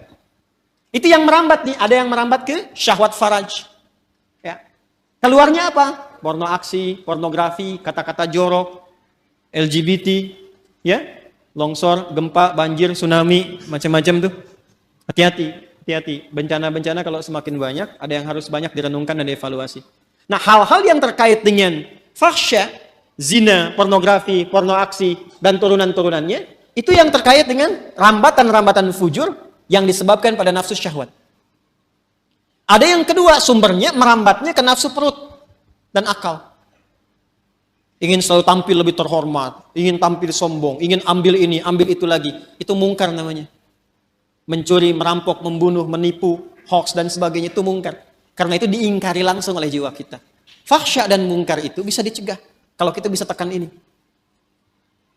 Itu yang merambat nih, ada yang merambat ke syahwat faraj. Ya. Keluarnya apa? Porno aksi, pornografi, kata-kata jorok, LGBT, ya, longsor, gempa, banjir, tsunami, macam-macam tuh. Hati-hati. Bencana-bencana kalau semakin banyak, ada yang harus banyak direnungkan dan dievaluasi. Nah, hal-hal yang terkait dengan fahsya, zina, pornografi, porno aksi, dan turunan-turunannya, itu yang terkait dengan rambatan-rambatan fujur yang disebabkan pada nafsu syahwat. Ada yang kedua, sumbernya merambatnya ke nafsu perut dan akal. Ingin selalu tampil lebih terhormat, ingin tampil sombong, ingin ambil ini, ambil itu lagi. Itu mungkar namanya. Mencuri, merampok, membunuh, menipu, hoax dan sebagainya itu mungkar. Karena itu diingkari langsung oleh jiwa kita. Fahsya dan mungkar itu bisa dicegah kalau kita bisa tekan ini.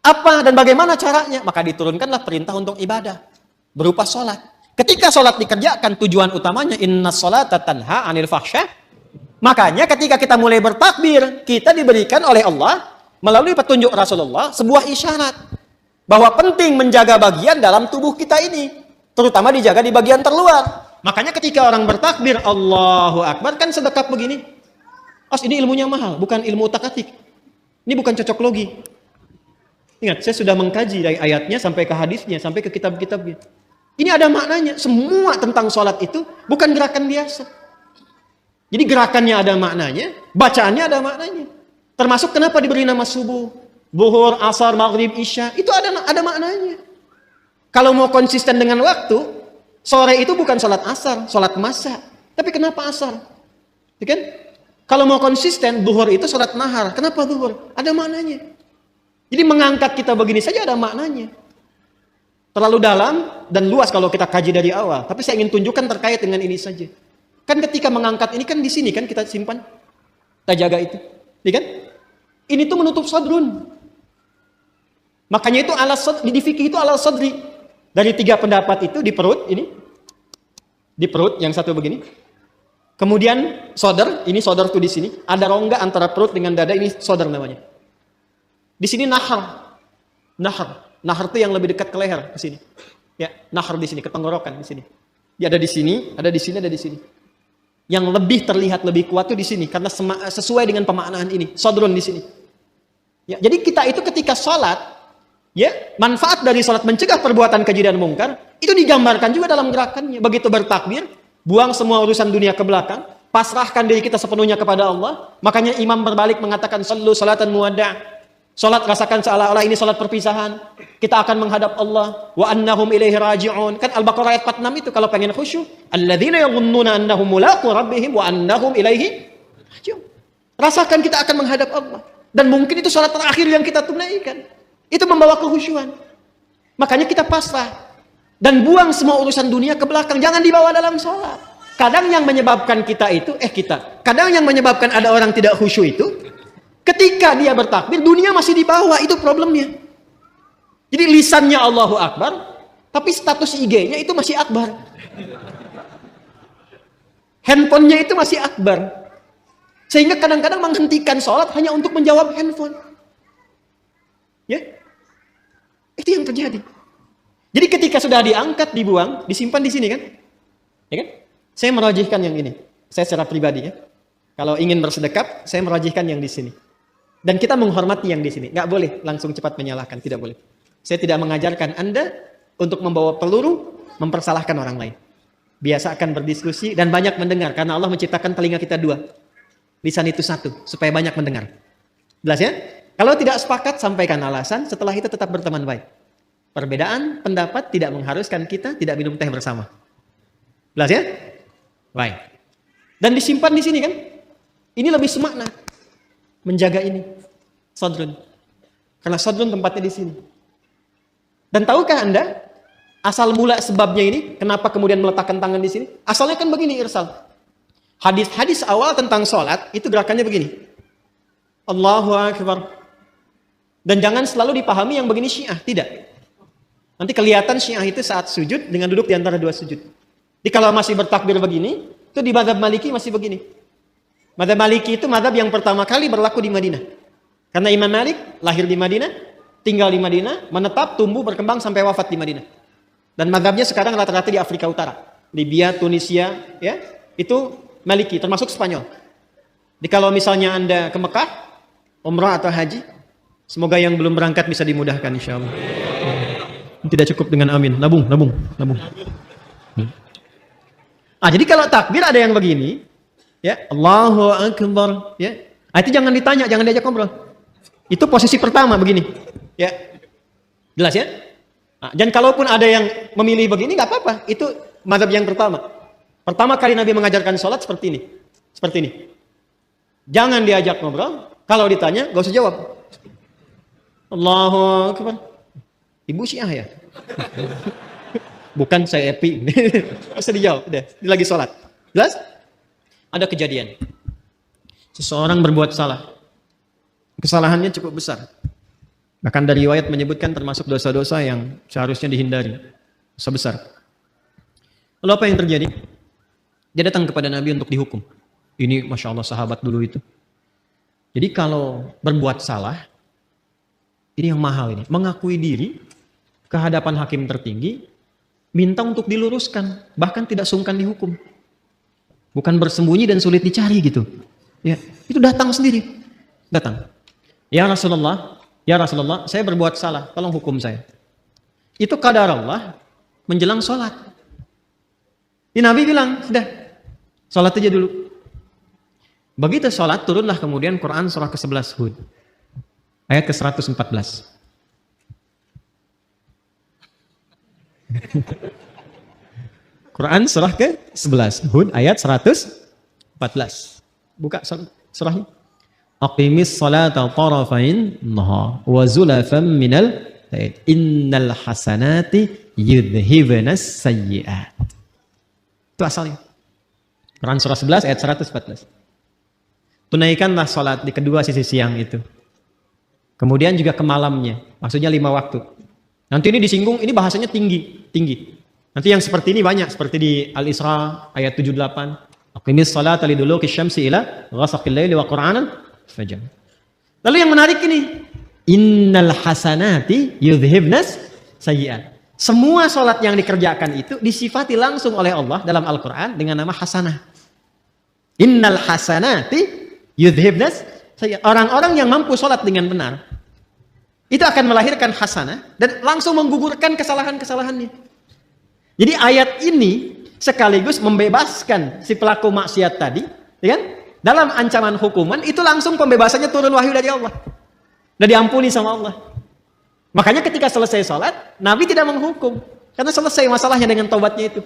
Apa dan bagaimana caranya? Maka diturunkanlah perintah untuk ibadah berupa sholat. Ketika sholat dikerjakan, tujuan utamanya inna sholata tanha anil fahsya. Makanya ketika kita mulai bertakbir, kita diberikan oleh Allah melalui petunjuk Rasulullah sebuah isyarat bahwa penting menjaga bagian dalam tubuh kita ini. Terutama dijaga di bagian terluar. Makanya ketika orang bertakbir, Allahu Akbar, kan sedekap begini. Ini ilmunya mahal, bukan ilmu utak-atik. Ini bukan cocok logi. Ingat, saya sudah mengkaji dari ayatnya sampai ke hadisnya, sampai ke kitab-kitabnya. Ini ada maknanya. Semua tentang sholat itu bukan gerakan biasa. Jadi gerakannya ada maknanya, bacaannya ada maknanya. Termasuk kenapa diberi nama subuh, zuhur, asar, maghrib, isya. Itu ada maknanya. Kalau mau konsisten dengan waktu, sore itu bukan sholat asar, sholat masa. Tapi kenapa asar? Ya kan? Kalau mau konsisten, zuhur itu sholat nahar. Kenapa zuhur? Ada maknanya. Jadi mengangkat kita begini saja ada maknanya. Terlalu dalam dan luas kalau kita kaji dari awal. Tapi saya ingin tunjukkan terkait dengan ini saja. Kan ketika mengangkat ini kan di sini kan kita simpan. Kita jaga itu. Ya kan? Ini tuh menutup sadrun. Makanya itu di fikih itu alal sadri. Dari 3 pendapat itu di perut ini. Di perut yang satu begini. Kemudian sodar, ini sodar tuh di sini. Ada rongga antara perut dengan dada, ini sodar namanya. Di sini nahar. Nahar itu yang lebih dekat ke leher ke sini. Ya, nahar di sini, ke tenggorokan di sini. Ya, ada di sini, ada di sini, ada di sini. Yang lebih terlihat lebih kuat tuh di sini karena sesuai dengan pemaknaan ini, sodrun di sini. Ya, jadi kita itu ketika sholat, ya, manfaat dari sholat mencegah perbuatan keji dan mungkar itu digambarkan juga dalam gerakannya. Begitu bertakbir, buang semua urusan dunia ke belakang, pasrahkan diri kita sepenuhnya kepada Allah. Makanya imam berbalik mengatakan sallu salatan muwadda'. Salat rasakan seolah-olah ini salat perpisahan. Kita akan menghadap Allah wa annahum ilaihi raji'un. Kan Al-Baqarah ayat 46 itu kalau pengen khusyuk, alladzina yadhunnuna annahum mulaqu rabbihim wa annahum ilaihi raji'un. Rasakan kita akan menghadap Allah dan mungkin itu salat terakhir yang kita tunaikan. Itu membawa kehusyuan. Makanya kita pasrah dan buang semua urusan dunia ke belakang, jangan dibawa dalam salat. Kadang yang menyebabkan kadang yang menyebabkan ada orang tidak khusyuk itu ketika dia bertakbir, dunia masih di bawah, itu problemnya. Jadi lisannya Allahu Akbar, tapi status IG-nya itu masih Akbar. Handphonenya itu masih Akbar. Sehingga kadang-kadang menghentikan sholat hanya untuk menjawab handphone. Ya, itu yang terjadi. Jadi ketika sudah diangkat, dibuang, disimpan di sini kan? Ya kan? Saya merajihkan yang ini. Saya secara pribadi ya. Kalau ingin bersedekap, saya merajihkan yang di sini. Dan kita menghormati yang di sini. Nggak boleh langsung cepat menyalahkan. Tidak boleh. Saya tidak mengajarkan Anda untuk membawa peluru, mempersalahkan orang lain. Biasakan berdiskusi dan banyak mendengar. Karena Allah menciptakan telinga kita 2. Lisan itu 1. Supaya banyak mendengar. Jelas ya? Kalau tidak sepakat, sampaikan alasan. Setelah itu tetap berteman baik. Perbedaan pendapat tidak mengharuskan kita tidak minum teh bersama. Jelas ya? Baik. Dan disimpan di sini kan? Ini lebih semakna. Menjaga ini. Sadrun. Karena sadrun tempatnya di sini. Dan tahukah Anda? Asal mula sebabnya ini. Kenapa kemudian meletakkan tangan di sini? Asalnya kan begini Irsal. Hadis-hadis awal tentang sholat. Itu gerakannya begini. Allahu Akbar. Dan jangan selalu dipahami yang begini Syiah. Tidak. Nanti kelihatan Syiah itu saat sujud dengan duduk di antara 2 sujud. Jadi kalau masih bertakbir begini. Itu di mazhab Maliki masih begini. Mazhab Maliki itu mazhab yang pertama kali berlaku di Madinah. Karena Imam Malik lahir di Madinah, tinggal di Madinah, menetap, tumbuh, berkembang sampai wafat di Madinah. Dan mazhabnya sekarang rata-rata di Afrika Utara. Libya, Tunisia, ya, itu Maliki, termasuk Spanyol. Jadi kalau misalnya Anda ke Mekah, umrah atau haji, semoga yang belum berangkat bisa dimudahkan insya Allah. Tidak cukup dengan amin, nabung. Jadi kalau takbir ada yang begini, ya Allahu Akbar, ya. Itu jangan ditanya, jangan diajak ngobrol. Itu posisi pertama begini. Ya. Jelas ya? Nah, dan kalaupun ada yang memilih begini nggak apa-apa. Itu mazhab yang pertama. Pertama kali Nabi mengajarkan sholat seperti ini. Seperti ini. Jangan diajak ngobrol. Kalau ditanya, gak usah jawab. Allahu Akbar. Ibu Syiah ya? Bukan saya epi. Gak usah dijawab. Udah, dia lagi sholat. Jelas? Ada kejadian. Seseorang berbuat salah. Kesalahannya cukup besar. Bahkan dari riwayat menyebutkan termasuk dosa-dosa yang seharusnya dihindari. Dosa besar. Lalu apa yang terjadi? Dia datang kepada Nabi untuk dihukum. Ini Masya Allah sahabat dulu itu. Jadi kalau berbuat salah, ini yang mahal ini. Mengakui diri ke hadapan hakim tertinggi, minta untuk diluruskan. Bahkan tidak sungkan dihukum. Bukan bersembunyi dan sulit dicari gitu. Ya, itu datang sendiri. Datang. Ya Rasulullah, saya berbuat salah, tolong hukum saya. Itu qadar Allah menjelang sholat. Ini Nabi bilang, sudah, sholat aja dulu. Begitu sholat, turunlah kemudian Quran surah ke-11 Hud. Ayat ke-114. Quran surah ke-11 Hud ayat 114. Buka surahnya. Aqimis salata tarafain nahar wa zulafan minal lail innal hasanati yudhhibanas sayyi'at. Itu asalnya. Quran surah 11 ayat 114. Tunaikanlah salat di kedua sisi siang itu. Kemudian juga ke malamnya. Maksudnya 5 waktu. Nanti ini disinggung, ini bahasanya tinggi. Nanti yang seperti ini banyak. Seperti di Al-Isra ayat 78. Aqimis salata liduluki syamsi ila ghasaqil laili wa qur'anan fajr. Lalu yang menarik ini, innal hasanati yudhhibnas sayyi'at. Semua salat yang dikerjakan itu disifati langsung oleh Allah dalam Al-Qur'an dengan nama hasanah. Innal hasanati yudhhibnas sayyi'at. Orang-orang yang mampu salat dengan benar itu akan melahirkan hasanah dan langsung menggugurkan kesalahan-kesalahannya. Jadi ayat ini sekaligus membebaskan si pelaku maksiat tadi, ya kan? Dalam ancaman hukuman itu langsung pembebasannya turun wahyu dari Allah. Dan diampuni sama Allah. Makanya ketika selesai sholat, Nabi tidak menghukum. Karena selesai masalahnya dengan taubatnya itu.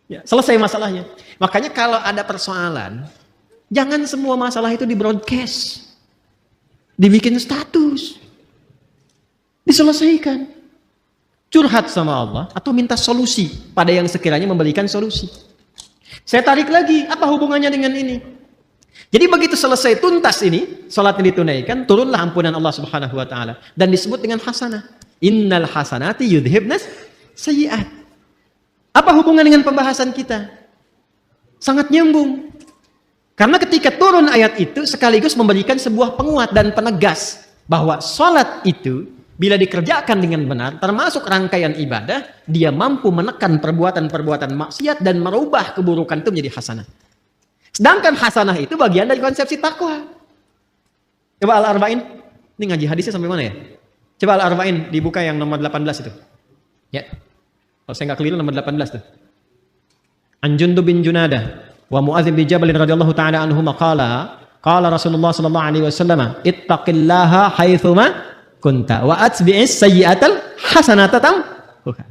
Ya, selesai masalahnya. Makanya kalau ada persoalan, jangan semua masalah itu di broadcast. Dibikin status. Diselesaikan. Curhat sama Allah atau minta solusi pada yang sekiranya memberikan solusi. Saya tarik lagi, apa hubungannya dengan ini? Jadi begitu selesai tuntas ini, salat ini ditunaikan, turunlah ampunan Allah Subhanahu wa taala dan disebut dengan hasanah. Innal hasanati yudhhibnas sayyi'at. Apa hubungan dengan pembahasan kita? Sangat nyambung. Karena ketika turun ayat itu sekaligus memberikan sebuah penguat dan penegas bahwa salat itu bila dikerjakan dengan benar, termasuk rangkaian ibadah, dia mampu menekan perbuatan-perbuatan maksiat dan merubah keburukan itu menjadi hasanah. Sedangkan hasanah itu bagian dari konsepsi takwa. Coba Al-Arba'in, ini ngaji hadisnya sampai mana ya? Coba Al-Arba'in dibuka yang nomor 18 itu. Ya, kalau saya nggak keliru nomor 18 tuh. An Jundub bin Junadah wa Mu'adz bin Jabal radhiyallahu taala anhuma qala Rasulullah sallallahu alaihi wasallam ittaqillaha haitsuma kunta wa atbi'is sayyi'atal hasanata tamhuha.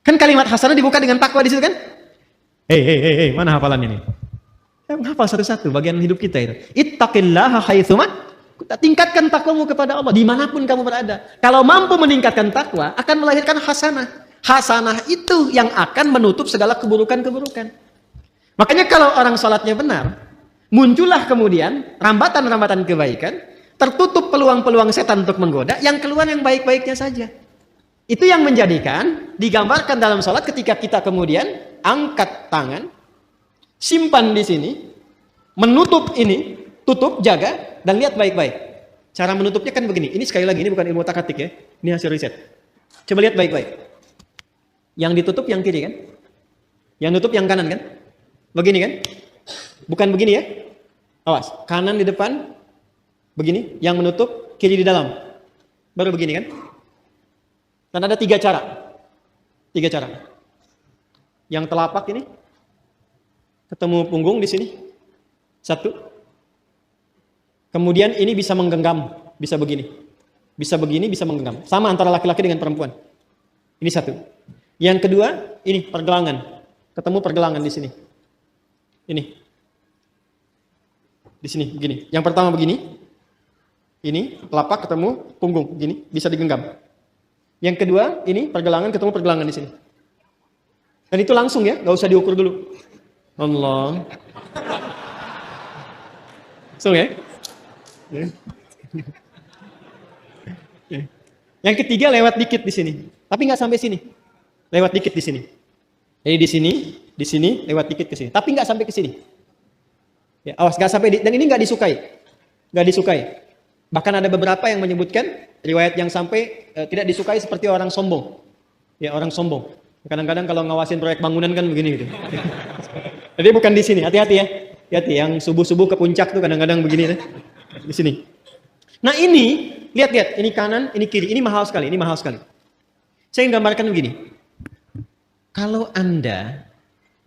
Kan kalimat hasanah dibuka dengan takwa di situ kan? Hei, mana hafalannya nih? Hafal satu-satu bagian hidup kita itu. Ittaqillaha haitsuma kunta. Tingkatkan takwamu kepada Allah dimanapun kamu berada. Kalau mampu meningkatkan takwa akan melahirkan hasanah. Hasanah itu yang akan menutup segala keburukan-keburukan. Makanya kalau orang salatnya benar, muncullah kemudian rambatan-rambatan kebaikan. Tertutup peluang-peluang setan untuk menggoda, yang keluar yang baik-baiknya saja. Itu yang menjadikan, digambarkan dalam sholat ketika kita kemudian angkat tangan, simpan di sini, menutup ini, tutup, jaga, dan lihat baik-baik. Cara menutupnya kan begini, ini sekali lagi, ini bukan ilmu takatik ya, ini hasil riset. Coba lihat baik-baik. Yang ditutup yang kiri kan? Yang tutup yang kanan kan? Begini kan? Bukan begini ya? Awas, kanan di depan, begini, yang menutup, kiri di dalam. Baru begini kan? Dan ada 3 cara. 3 cara. Yang telapak ini, ketemu punggung di sini. 1. Kemudian ini bisa menggenggam bisa begini. Bisa begini, bisa menggenggam. Sama antara laki-laki dengan perempuan. Ini satu. Yang kedua, ini pergelangan. Ketemu pergelangan di sini. Ini. Di sini, begini. Yang pertama begini. Ini, telapak ketemu punggung. Begini, bisa digenggam. Yang kedua, ini pergelangan ketemu pergelangan di sini. Dan itu langsung ya, nggak usah diukur dulu. Allah. Langsung ya. Yang ketiga lewat dikit di sini, tapi nggak sampai sini. Lewat dikit di sini. Jadi di sini lewat dikit ke sini, tapi nggak sampai ke sini. Ya, awas nggak sampai. Dan ini nggak disukai, nggak disukai. Bahkan ada beberapa yang menyebutkan riwayat yang sampai tidak disukai seperti orang sombong. Ya orang sombong. Kadang-kadang kalau ngawasin proyek bangunan kan begini gitu. Jadi bukan di sini. Hati-hati ya. Hati-hati. Yang subuh-subuh ke puncak tuh kadang-kadang begini. Di sini. Nah ini, lihat-lihat. Ini kanan, ini kiri. Ini mahal sekali. Ini mahal sekali. Saya gambarkan begini. Kalau Anda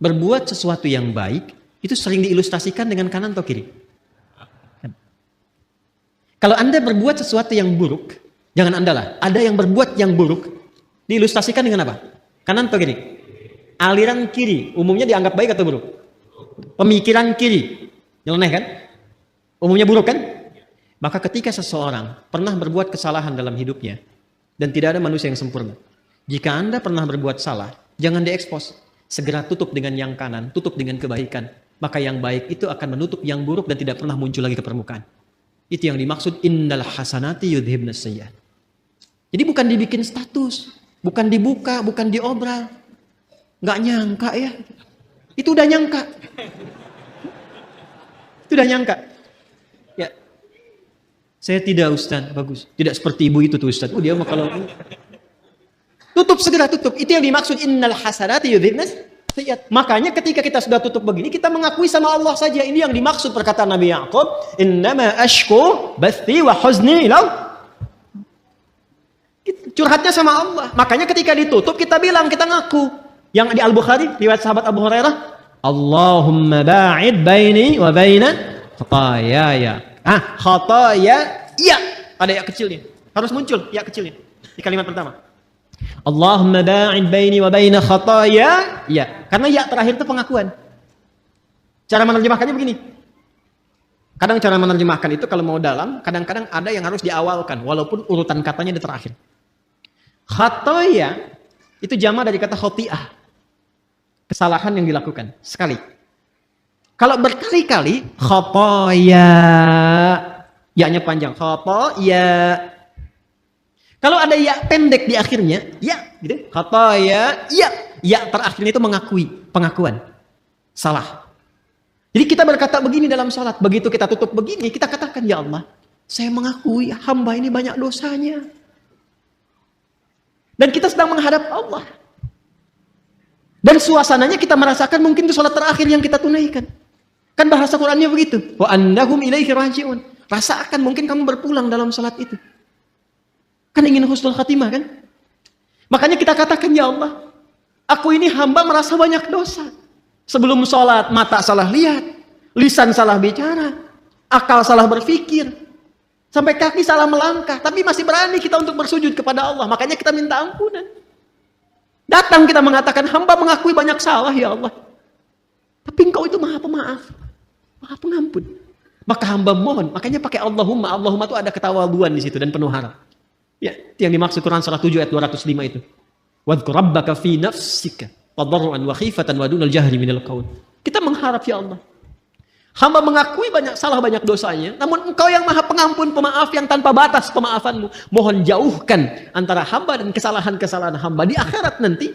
berbuat sesuatu yang baik, itu sering diilustrasikan dengan kanan atau kiri? Kalau Anda berbuat sesuatu yang buruk, jangan Anda lah. Ada yang berbuat yang buruk, diilustrasikan dengan apa? Kanan atau kiri? Aliran kiri, umumnya dianggap baik atau buruk? Pemikiran kiri, nyeleneh kan? Umumnya buruk kan? Maka ketika seseorang pernah berbuat kesalahan dalam hidupnya, dan tidak ada manusia yang sempurna. Jika Anda pernah berbuat salah, jangan diekspos. Segera tutup dengan yang kanan, tutup dengan kebaikan. Maka yang baik itu akan menutup yang buruk dan tidak pernah muncul lagi ke permukaan. Itu yang dimaksud innal hasanati yudhibnas sayyi'at. Jadi bukan dibikin status, bukan dibuka, bukan diobral. Nggak nyangka ya. Itu udah nyangka. Itu udah nyangka. Ya. Saya tidak Ustaz, bagus. Tidak seperti ibu itu tuh Ustaz. Dia mah kalau tutup segera tutup. Itu yang dimaksud innal hasanati yudhibnas sayyi'at. Makanya ketika kita sudah tutup begini, kita mengakui sama Allah saja. Ini yang dimaksud perkataan Nabi Ya'qub, innama ashku bathi wa huzni ila. Curhatnya sama Allah. Makanya ketika ditutup kita bilang, kita ngaku. Yang di Al-Bukhari, riwayat sahabat Abu Hurairah, Allahumma ba'id baini wa baina khatayaya. Khataya, iya. Ada ya kecilnya. Harus muncul ya kecilnya. Di kalimat pertama. Allahumma ba'id baini wa baina khataya, iya. Karena ya terakhir itu pengakuan. Cara menerjemahkannya begini. Kadang cara menerjemahkan itu kalau mau dalam, kadang-kadang ada yang harus diawalkan. Walaupun urutan katanya di terakhir. Khataya itu jama dari kata khoti'ah. Kesalahan yang dilakukan sekali. Kalau berkali-kali khataya, ya-nya panjang. Khataya. Kalau ada ya pendek di akhirnya, ya gitu. Khataya, ya. Ya terakhirnya itu mengakui, pengakuan. Salah. Jadi kita berkata begini dalam salat, begitu kita tutup begini, kita katakan, ya Allah, saya mengakui hamba ini banyak dosanya. Dan kita sedang menghadap Allah. Dan suasananya kita merasakan mungkin itu salat terakhir yang kita tunaikan. Kan bahasa Qur'annya begitu. Wa annahum ilaihi raji'un. Rasakan mungkin kamu berpulang dalam salat itu. Kan ingin husnul khatimah kan? Makanya kita katakan, ya Allah, aku ini hamba merasa banyak dosa. Sebelum sholat, mata salah lihat, lisan salah bicara, akal salah berpikir, sampai kaki salah melangkah, tapi masih berani kita untuk bersujud kepada Allah. Makanya kita minta ampunan. Datang kita mengatakan, hamba mengakui banyak salah ya Allah. Tapi engkau itu maha pemaaf, maha pengampun. Maka hamba mohon, makanya pakai Allahumma. Allahumma itu ada ketawaduan di situ dan penuh harap. Ya, itu yang dimaksud Quran surah 7 ayat 205 itu. Wadhkur rabbaka fi nafsika tadarruan wa khifatan wa dunal jahri minal qaul. Kita mengharap ya Allah. Hamba mengakui banyak salah, banyak dosanya, namun engkau yang maha pengampun, pemaaf yang tanpa batas pemaafanmu. Mohon jauhkan antara hamba dan kesalahan-kesalahan hamba di akhirat nanti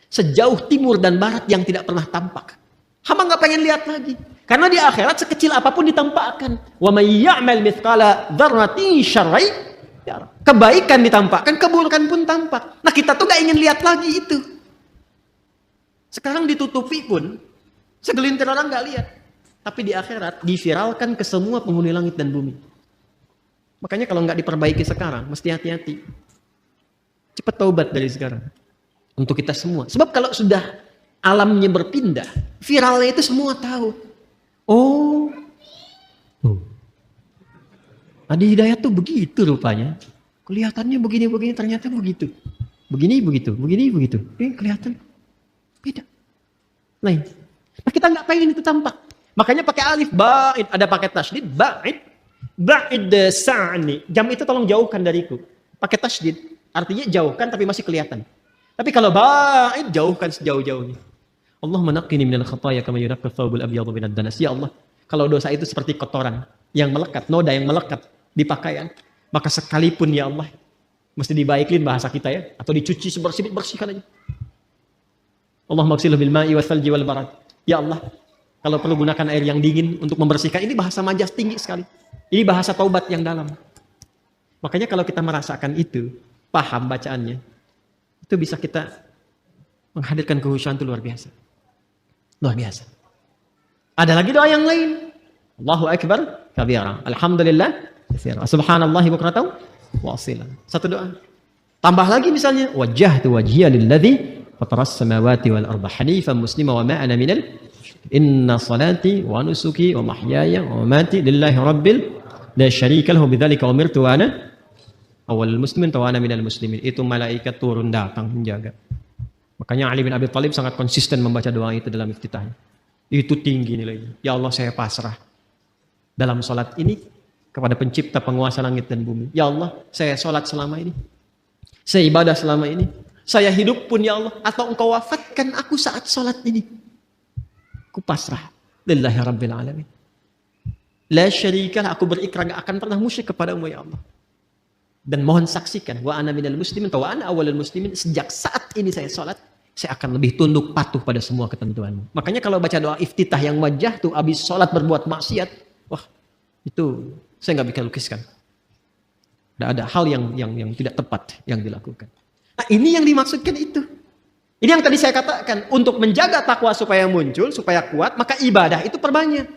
sejauh timur dan barat yang tidak pernah tampak. Hamba nggak pengen lihat lagi. Karena di akhirat sekecil apapun ditampakkan. Wa may ya'mal mithqala dzarratin syarran. Kebaikan ditampakkan, keburukan pun tampak. Nah kita tuh gak ingin lihat lagi itu. Sekarang ditutupi pun, segelintir orang gak lihat. Tapi di akhirat diviralkan ke semua penghuni langit dan bumi. Makanya kalau gak diperbaiki sekarang, mesti hati-hati. Cepat taubat dari sekarang. Untuk kita semua. Sebab kalau sudah alamnya berpindah, viralnya itu semua tahu. Oh. Adi Hidayat tuh begitu rupanya. Kelihatannya begini-begini, ternyata begitu. Begini, begitu. Begini, begitu. Kelihatan beda. Lain. Nah, kita nggak pengen itu tampak. Makanya pakai alif, ba'id. Ada pakai tasydid, ba'id. Ba'id sa'ni. Jam itu tolong jauhkan dariku. Pakai tasydid. Artinya jauhkan tapi masih kelihatan. Tapi kalau ba'id, jauhkan sejauh-jauhnya. Allah menaqqini minal khataya kama yunaqqa thawbul abyadu minad danas. Ya Allah, kalau dosa itu seperti kotoran yang melekat, noda yang melekat di pakaian, maka sekalipun ya Allah, mesti dibaikin bahasa kita ya, atau dicuci bersihkan aja. Allah maghsilhu bil ma'i wal thalji wal barad. Ya Allah, kalau perlu gunakan air yang dingin untuk membersihkan. Ini bahasa majas tinggi sekali. Ini bahasa taubat yang dalam. Makanya kalau kita merasakan itu, paham bacaannya, itu bisa kita menghadirkan kehusyuan itu luar biasa. Luar biasa. Ada lagi doa yang lain. Allahu Akbar kabira. Alhamdulillah katsira. Subhanallahi bukratan wa asila. Satu doa. Tambah lagi misalnya, wajjahtu wajhiya lilladzi fataras samawati wal arda hanifan muslima wa ma ana minal inna salati wa nusuki wa mahyaya wa mamati lillahi rabbil la syarika lahu bidzalika umirtu wa ana awwalul muslimin wa ana minal muslimin. Itu malaikat turun datang menjaga. Makanya Ali bin Abi Thalib sangat konsisten membaca doa itu dalam iftitahnya. Itu tinggi nilainya. Ya Allah, saya pasrah dalam sholat ini kepada pencipta penguasa langit dan bumi. Ya Allah, saya sholat selama ini. Saya ibadah selama ini. Saya hidup pun ya Allah. Atau engkau wafatkan aku saat sholat ini. Aku pasrah. Lillahi Rabbil Alamin. La syarikalah, aku berikrar gak akan pernah musyrik kepadamu ya Allah. Dan mohon saksikan, wa ana minal muslimin, wa ana awwalul muslimin, sejak saat ini saya sholat, saya akan lebih tunduk patuh pada semua ketentuanmu. Makanya kalau baca doa iftitah yang wajah tuh habis sholat berbuat maksiat, wah itu saya nggak bisa lukiskan. Ada hal yang tidak tepat yang dilakukan. Nah ini yang dimaksudkan itu. Ini yang tadi saya katakan, untuk menjaga takwa supaya muncul, supaya kuat, maka ibadah itu perbanyak.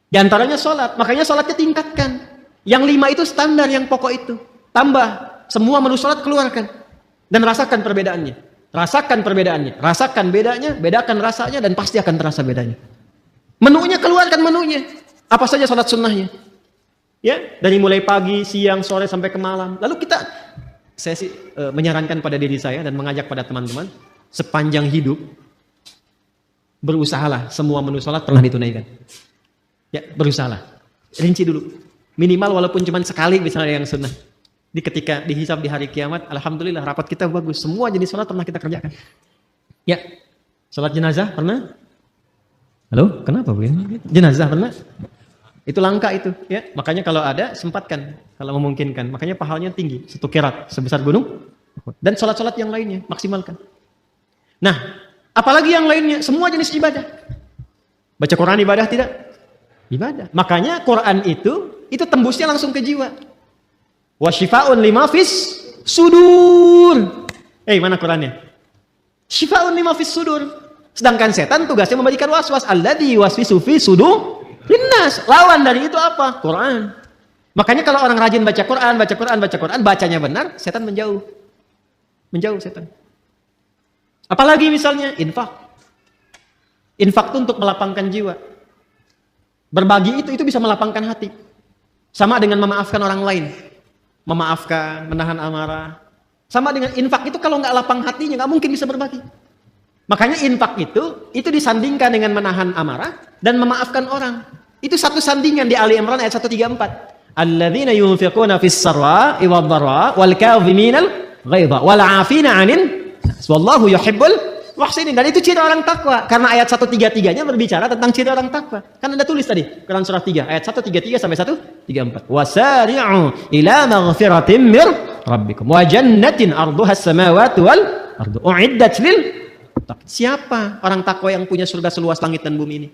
Di antaranya sholat, makanya sholatnya tingkatkan. Yang 5 itu standar, yang pokok itu. Tambah, semua menu sholat keluarkan. Dan rasakan perbedaannya. Rasakan perbedaannya. Rasakan bedanya, bedakan rasanya, dan pasti akan terasa bedanya. Menunya, keluarkan menunya. Apa saja sholat sunnahnya. Ya, dari mulai pagi, siang, sore, sampai ke malam. Lalu saya sih menyarankan pada diri saya dan mengajak pada teman-teman, sepanjang hidup, berusahalah semua menu sholat pernah ditunaikan. Ya, berusahalah. Rinci dulu. Minimal walaupun cuma sekali misalnya yang sunnah. Ketika dihisab di hari kiamat, alhamdulillah rapat kita bagus. Semua jenis sholat pernah kita kerjakan. Ya, sholat jenazah pernah? Halo, kenapa begini? Jenazah pernah? Itu langka itu. Ya, makanya kalau ada sempatkan, kalau memungkinkan. Makanya pahalanya tinggi, 1 qirat sebesar gunung. Dan sholat-sholat yang lainnya maksimalkan. Nah, apalagi yang lainnya, semua jenis ibadah. Baca Quran ibadah tidak? Ibadah. Makanya Quran itu tembusnya langsung ke jiwa. Wa syifaa'un lima fis sudur. Mana Qurannya? Syifaa'un lima fis sudur. Sedangkan setan tugasnya memberikan waswas. Alladzi yuwaswisu fi sudur linnas. Lawan dari itu apa? Quran. Makanya kalau orang rajin baca Quran, bacanya benar, setan menjauh. Menjauh setan. Apalagi misalnya infak. Infak itu untuk melapangkan jiwa. Berbagi itu bisa melapangkan hati. Sama dengan memaafkan orang lain. Memaafkan, menahan amarah. Sama dengan infak itu kalau nggak lapang hatinya, nggak mungkin bisa berbagi. Makanya infak itu disandingkan dengan menahan amarah dan memaafkan orang. Itu satu sandingan di Ali Imran ayat 134. Alladzina yunfiquna fis sarra'i wad dharra wal kadhiminal ghaidha wal 'afina 'anil nas wallahu yuhibbul muhsinin. Dan itu ciri orang takwa. Karena ayat 133-nya berbicara tentang ciri orang takwa. Kan Anda tulis tadi, Quran surah 3, ayat 133 sampai 134. Wasari'u ila maghfiratin mir rabbikum wa jannatin arduhas samawati wal ardu u'iddat lil muttaqin. Siapa orang takwa yang punya surga seluas langit dan bumi ini?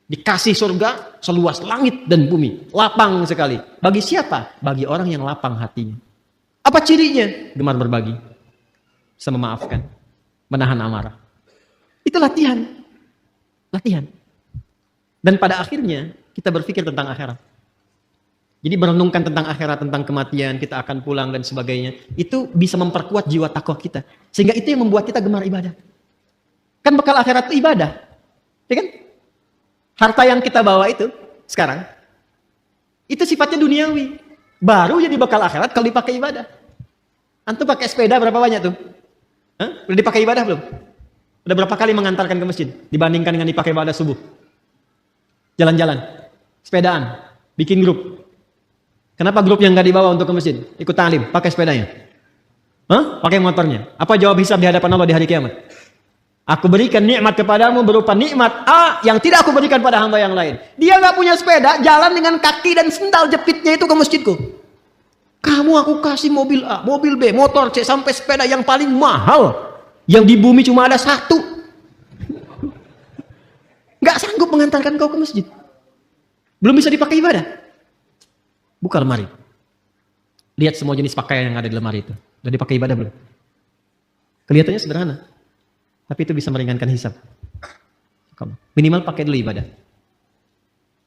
Dikasih surga seluas langit dan bumi, lapang sekali. Bagi siapa? Bagi orang yang lapang hatinya. Apa cirinya? Gemar berbagi, bisa memaafkan, menahan amarah. Itu latihan. Latihan. Dan pada akhirnya kita berpikir tentang akhirat. Jadi merenungkan tentang akhirat, tentang kematian, kita akan pulang dan sebagainya. Itu bisa memperkuat jiwa takwa kita. Sehingga itu yang membuat kita gemar ibadah. Kan bekal akhirat itu ibadah. Ya kan? Harta yang kita bawa itu sekarang, Itu sifatnya duniawi. Baru jadi bekal akhirat kalau dipakai ibadah. Antum pakai sepeda berapa banyak tuh? Hah? Udah dipakai ibadah belum? Udah berapa kali mengantarkan ke masjid dibandingkan dengan dipakai ibadah subuh? Jalan-jalan, sepedaan, bikin grup. Kenapa grup yang nggak dibawa untuk ke masjid? Ikut ta'lim, pakai sepedanya. Hah? Pakai motornya. Apa jawab hisab di hadapan Allah di hari kiamat? Aku berikan nikmat kepadamu berupa nikmat A yang tidak aku berikan pada hamba yang lain. Dia nggak punya sepeda, jalan dengan kaki dan sendal jepitnya itu ke masjidku. Kamu aku kasih mobil A, mobil B, motor C, sampai sepeda yang paling mahal. Yang di bumi cuma ada satu. Nggak sanggup mengantarkan kau ke masjid. Belum bisa dipakai ibadah. Buka lemari. Lihat semua jenis pakaian yang ada di lemari itu. Udah dipakai ibadah belum? Kelihatannya sederhana. Tapi itu bisa meringankan hisab. Minimal pakai dulu ibadah.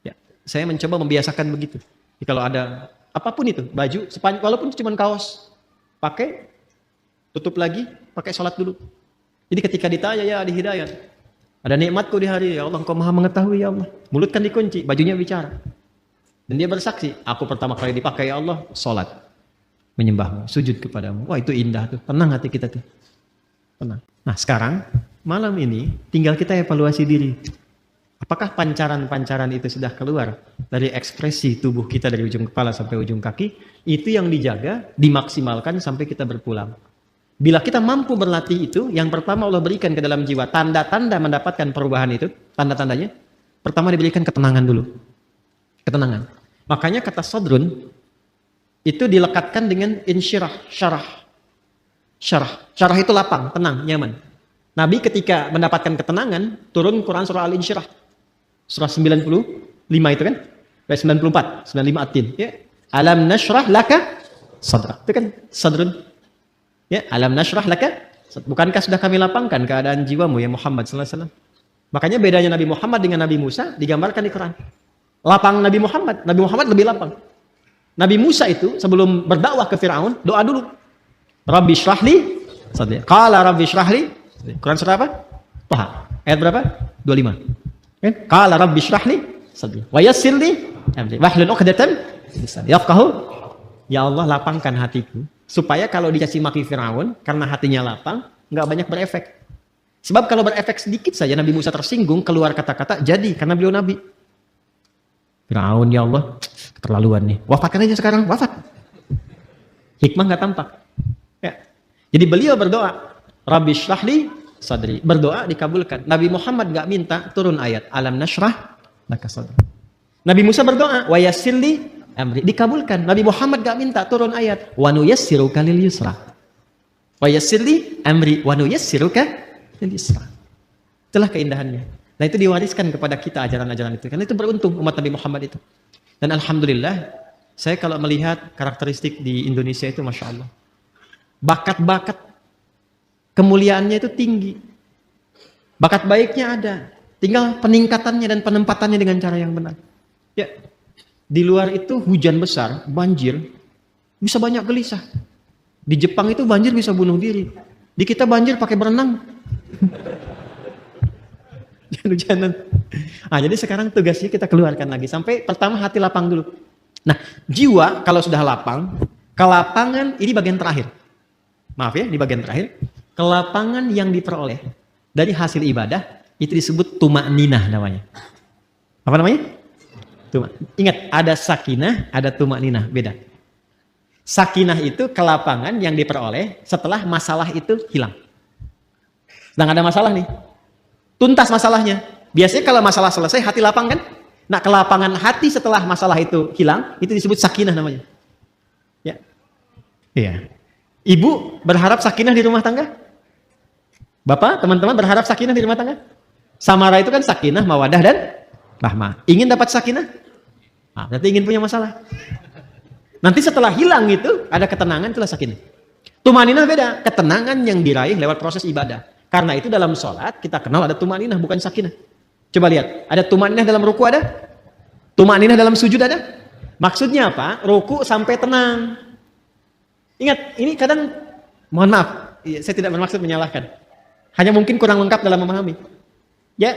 Ya, saya mencoba membiasakan begitu. Jadi kalau ada apapun itu, baju, walaupun cuma kaos, pakai, tutup lagi, pakai sholat dulu. Jadi ketika ditanya, ya di hidayat, ada nikmatku di hari, ya Allah Engkau maha mengetahui ya Allah. Mulut kan dikunci, bajunya bicara. Dan dia bersaksi, aku pertama kali dipakai ya Allah, sholat. Menyembahmu, sujud kepadamu. Wah itu indah tuh, tenang hati kita tuh. Tenang. Nah sekarang, malam ini tinggal kita evaluasi diri. Apakah pancaran-pancaran itu sudah keluar dari ekspresi tubuh kita dari ujung kepala sampai ujung kaki? Itu yang dijaga, dimaksimalkan sampai kita berpulang. Bila kita mampu berlatih itu, yang pertama Allah berikan ke dalam jiwa. Tanda-tanda mendapatkan perubahan itu, tanda-tandanya. Pertama diberikan ketenangan dulu. Ketenangan. Makanya kata sodrun, itu dilekatkan dengan insyirah, syarah. Syarah itu lapang, tenang, nyaman. Nabi ketika mendapatkan ketenangan, turun Quran surah Al-Insyirah. Surah 95 itu kan? 94, 95 At-Tin. Ya. Alam nashrah laka sadrak. Itu kan sadrun. Ya, alam nashrah laka. Bukankah sudah kami lapangkan keadaan jiwamu ya Muhammad sallallahu alaihi wasallam? Makanya bedanya Nabi Muhammad dengan Nabi Musa digambarkan di Quran. Lapang Nabi Muhammad lebih lapang. Nabi Musa itu sebelum berdakwah ke Firaun, doa dulu. Rabbi syrahli sadri. Qala rabbi syrahli. Quran surah apa? Toha. Ayat berapa? 25. Kan? Qala rabbi syrahli sadri. Wa yassir li amri. Wahlul 'uqdatam min lisani yafqahu. Ya Allah lapangkan hatiku supaya kalau dicaci maki Firaun karena hatinya lapang enggak banyak berefek. Sebab kalau berefek sedikit saja Nabi Musa tersinggung keluar kata-kata jadi karena beliau nabi. Firaun ya Allah keterlaluan nih. Wafatkan aja sekarang, wafat. Hikmah enggak tampak. Ya. Jadi beliau berdoa, Rabbi syrahli sadri. Berdoa dikabulkan. Nabi Muhammad enggak minta turun ayat alam nashrah laka sadri. Nabi Musa berdoa, wa yassirli amri. Dikabulkan. Nabi Muhammad enggak minta turun ayat wa nuyassiruka lil yusra. Wa yassirli amri wa nuyassiruka lil yusra. Itulah keindahannya. Nah itu diwariskan kepada kita ajaran-ajaran itu. Karena itu beruntung umat Nabi Muhammad itu. Dan alhamdulillah, saya kalau melihat karakteristik di Indonesia itu Masya Allah. Bakat-bakat kemuliaannya itu tinggi. Bakat baiknya ada. Tinggal peningkatannya dan penempatannya dengan cara yang benar. Ya, di luar itu hujan besar, banjir, bisa banyak gelisah. Di Jepang itu banjir bisa bunuh diri. Di kita banjir pakai berenang. Hujanan. Nah, jadi sekarang tugasnya kita keluarkan lagi. Sampai pertama hati lapang dulu. Nah, jiwa kalau sudah lapang, kelapangan ini bagian terakhir. Maaf ya, di bagian terakhir. Kelapangan yang diperoleh dari hasil ibadah, itu disebut tuma'ninah namanya. Apa namanya? Ingat, ada sakinah, ada tuma'ninah. Beda. Sakinah itu kelapangan yang diperoleh setelah masalah itu hilang. Sedang ada masalah nih. Tuntas masalahnya. Biasanya kalau masalah selesai, hati lapang kan? Nah, kelapangan hati setelah masalah itu hilang, itu disebut sakinah namanya. Ya. Iya. Ibu berharap sakinah di rumah tangga? Bapak, teman-teman berharap sakinah di rumah tangga? Samara itu kan sakinah, mawadah, dan rahmah. Ingin dapat sakinah? Nah, berarti ingin punya masalah. Nanti setelah hilang itu, ada ketenangan, itulah sakinah. Tumaninah beda. Ketenangan yang diraih lewat proses ibadah. Karena itu dalam sholat kita kenal ada tumaninah bukan sakinah. Coba lihat, ada tumaninah dalam ruku ada? Tumaninah dalam sujud ada? Maksudnya apa? Ruku sampai tenang. Ingat, ini kadang, mohon maaf, saya tidak bermaksud menyalahkan. Hanya mungkin kurang lengkap dalam memahami. Ya,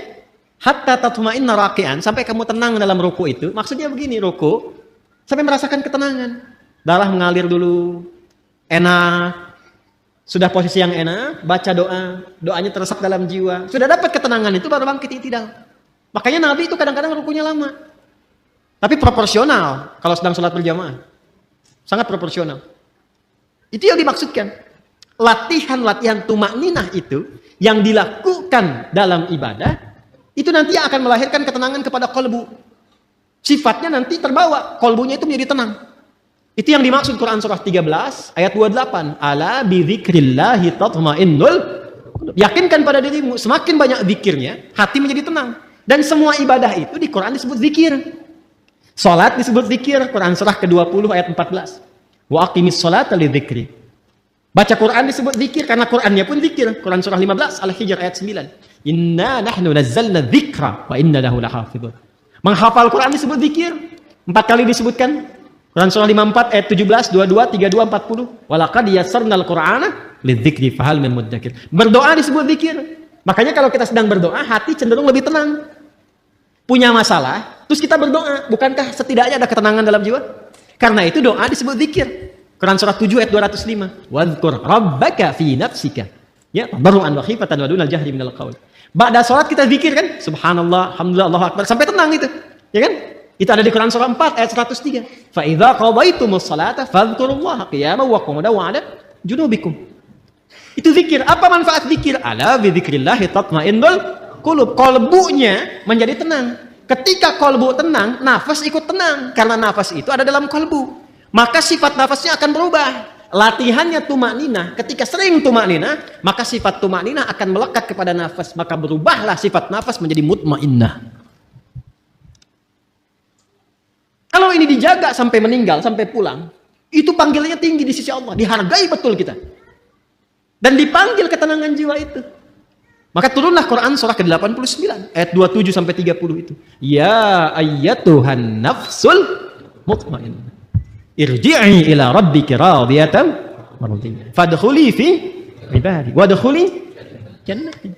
hatta tatma'inna raki'an, sampai kamu tenang dalam ruku itu, maksudnya begini, ruku, Sampai merasakan ketenangan. Darah mengalir dulu, enak. Sudah posisi yang enak, baca doa, doanya teresap dalam jiwa. Sudah dapat ketenangan itu baru bangkit i'tidal. Makanya Nabi itu kadang-kadang rukunya lama. Tapi proporsional kalau sedang sholat berjamaah. Sangat proporsional. Itu yang dimaksudkan. Latihan-latihan tumakninah itu yang dilakukan dalam ibadah, itu nanti akan melahirkan ketenangan kepada kolbu. Sifatnya nanti terbawa, kolbunya itu menjadi tenang. Itu yang dimaksud Quran surah 13 ayat 28. Ala bidzikrillahi tatma'innul. Yakinkan pada dirimu, semakin banyak zikirnya, hati menjadi tenang. Dan semua ibadah itu di Quran disebut zikir. Salat disebut zikir, Quran surah ke-20 ayat 14. Wa aqimis sholata lidzikri. Baca Quran disebut zikir karena Qurannya pun zikir. Quran surah 15 Al-Hijr ayat 9. Inna nahnu nazzalna dzikra wa inna lahu lahafidhun. Menghafal Quran disebut zikir. 4 kali disebutkan. Quran surah 54 ayat 17, 22, 32, 40. Walaqad yassarnal Qur'ana lidzikri fahal min mudzakir. Berdoa disebut zikir. Makanya kalau kita sedang berdoa, hati cenderung lebih tenang. Punya masalah, terus kita berdoa. Bukankah setidaknya ada ketenangan dalam jiwa? Karena itu doa disebut zikir. Quran surah 7 ayat 205. Wadhkur rabbaka fi nafsika. Ya, tadarruan wa khifatan wa dunal jahri minal qaul. Ba'da salat kita zikir kan? Subhanallah, alhamdulillah, Allahu akbar, sampai tenang itu. Ya kan? Itu ada di Quran surah 4 ayat 103. Fa idza qadaytumus salata fadhkurullaha qiyaman wa qu'udan wa 'ala junubikum. Itu zikir. Apa manfaat zikir? Ala bi dzikrillahi tatma'innul qulub. Kolbunya menjadi tenang. Ketika kolbu tenang, nafas ikut tenang karena nafas itu ada dalam kolbu. Maka sifat nafasnya akan berubah. Latihannya tumakninah. Ketika sering tumakninah, maka sifat tumakninah akan melekat kepada nafas. Maka berubahlah sifat nafas menjadi mutmainnah. Kalau ini dijaga sampai meninggal, sampai pulang, itu panggilannya tinggi di sisi Allah. Dihargai betul kita. Dan dipanggil ketenangan jiwa itu. Maka turunlah Quran surah ke-89 ayat 27 sampai 30 itu. Ya ayyatuhan nafsul mutmainnah. Irji'i ila rabbiki radiyatan mardiyah. Fadkhuli fi ibadi wadkhuli jannati.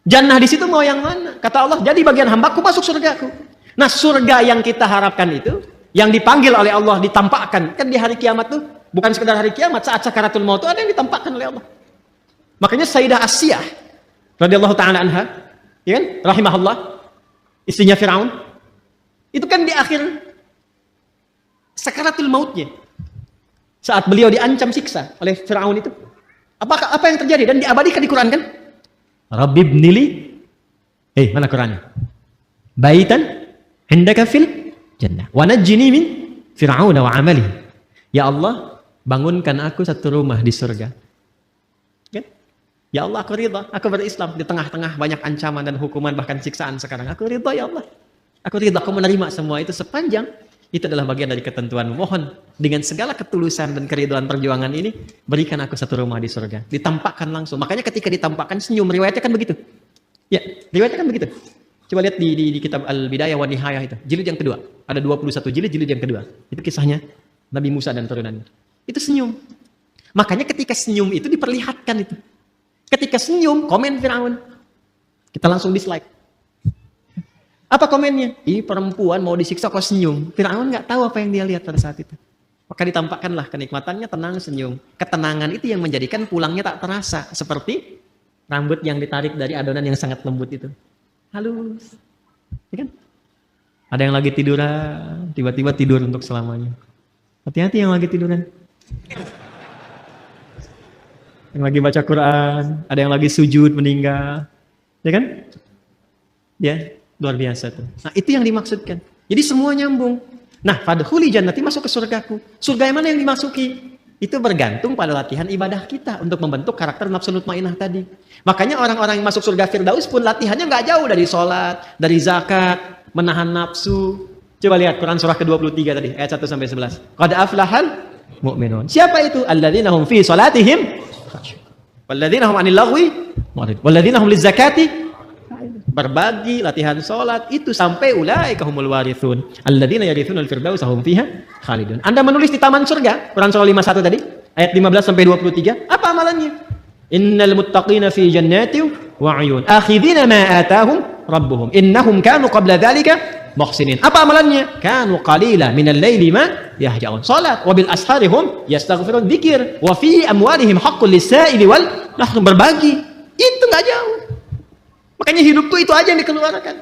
Jannah di situ mau yang mana? Kata Allah, jadi bagian hambaku masuk surgaku. Nah, surga yang kita harapkan itu, yang dipanggil oleh Allah, ditampakkan. Kan di hari kiamat tuh, bukan sekedar hari kiamat, saat sakaratul maut itu ada yang ditampakkan oleh Allah. Makanya Sayyidah Asyah radhiyallahu ta'ala anha, ya kan? Rahimahullah, istrinya Firaun. Itu kan di akhir sakaratul mautnya, saat beliau diancam siksa oleh Firaun itu, apa yang terjadi dan diabadikan di Quran kan? Rabbi ibnili, mana Qurannya? Baitan indaka fil jannah wa najjini min Fir'aun wa amalihi. Ya Allah, bangunkan aku satu rumah di surga. Kan? Ya Allah, aku ridha, aku berislam di tengah-tengah banyak ancaman dan hukuman bahkan siksaan sekarang. Aku ridha ya Allah. Aku ridha, aku menerima semua itu sepanjang itu adalah bagian dari ketentuan. Mohon dengan segala ketulusan dan keriduan perjuangan ini, berikan aku satu rumah di surga. Ditampakkan langsung. Makanya ketika ditampakkan senyum, riwayatnya kan begitu. Ya, riwayatnya kan begitu. Coba lihat di kitab Al-Bidayah wa Nihayah itu, jilid yang kedua. Ada 21 jilid yang kedua. Itu kisahnya Nabi Musa dan turunannya. Itu senyum. Makanya ketika senyum itu diperlihatkan itu. Ketika senyum, komen Firaun. Kita langsung dislike. Apa komennya? Ih, perempuan mau disiksa kok senyum. Firaun nggak tahu apa yang dia lihat pada saat itu. Maka ditampakkanlah kenikmatannya, tenang, senyum. Ketenangan itu yang menjadikan pulangnya tak terasa. Seperti rambut yang ditarik dari adonan yang sangat lembut itu. Halus. Ya kan? Ada yang lagi tiduran, tiba-tiba tidur untuk selamanya. Hati-hati yang lagi tiduran. Yang lagi baca Quran, ada yang lagi sujud meninggal. Ya kan? Ya. Luar biasa tuh. Nah, itu yang dimaksudkan. Jadi semua nyambung. Nah, fadkhuli jannati, masuk ke surgaku. Surga yang mana yang dimasuki? Itu bergantung pada latihan ibadah kita untuk membentuk karakter nafsu mutmainnah tadi. Makanya orang-orang yang masuk surga Firdaus pun latihannya nggak jauh dari sholat, dari zakat, menahan nafsu. Coba lihat Quran surah ke-23 tadi, ayat 1 sampai 11. Qad aflahal mu'minun. Siapa itu? Alladzina hum fi sholatihim walladzina hum 'anil lagwi mu'ridun walladzina hum lizakati. Berbagi, latihan sholat itu sampai ulaika humul warithun alladzina yarithunal firdausa hum fiha khalidun. Anda menulis di taman surga, Quran surah 51 tadi, ayat 15 sampai 23. Apa amalannya? Innal muttaqina fi jannatin wa 'uyun akhidhina ma atahum rabbuhum innahum kanu qabla dzalika muhsinin. Apa amalannya? Kanu qalila minal laili ma yahja'un. Salat wa bil asharihum yastaghfirun, dzikir wa fi amwalihim haqqul lis-sa'ili wal mahrum, berbagi. Itu enggak jauh. Makanya hidup tuh itu aja yang dikeluarkan.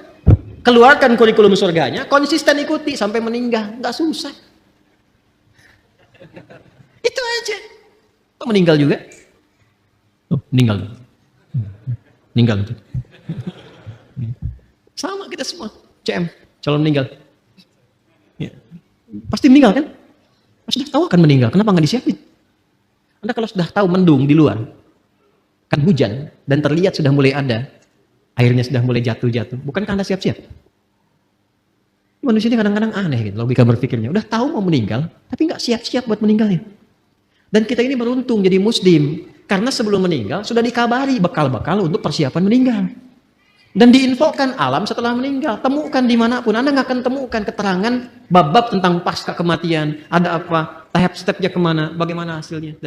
Keluarkan kurikulum surganya, konsisten ikuti sampai meninggal, enggak susah. Itu aja. Kok meninggal juga? Oh, meninggal. Meninggal. Sama kita semua. CM, calon meninggal. Ya. Pasti meninggal kan? Sudah tahu akan meninggal, kenapa nggak disiapin? Anda kalau sudah tahu mendung di luar, kan hujan, dan terlihat sudah mulai ada, airnya sudah mulai jatuh-jatuh, bukankah Anda siap-siap? Manusia ini kadang-kadang aneh gitu, logika berpikirnya. Udah tahu mau meninggal, tapi nggak siap-siap buat meninggalnya. Dan kita ini beruntung jadi muslim, karena sebelum meninggal sudah dikabari bekal-bekal untuk persiapan meninggal. Dan diinfokan alam setelah meninggal. Temukan dimanapun. Anda nggak akan temukan keterangan bab-bab tentang pasca kematian. Ada apa? Tahap stepnya kemana? Bagaimana hasilnya?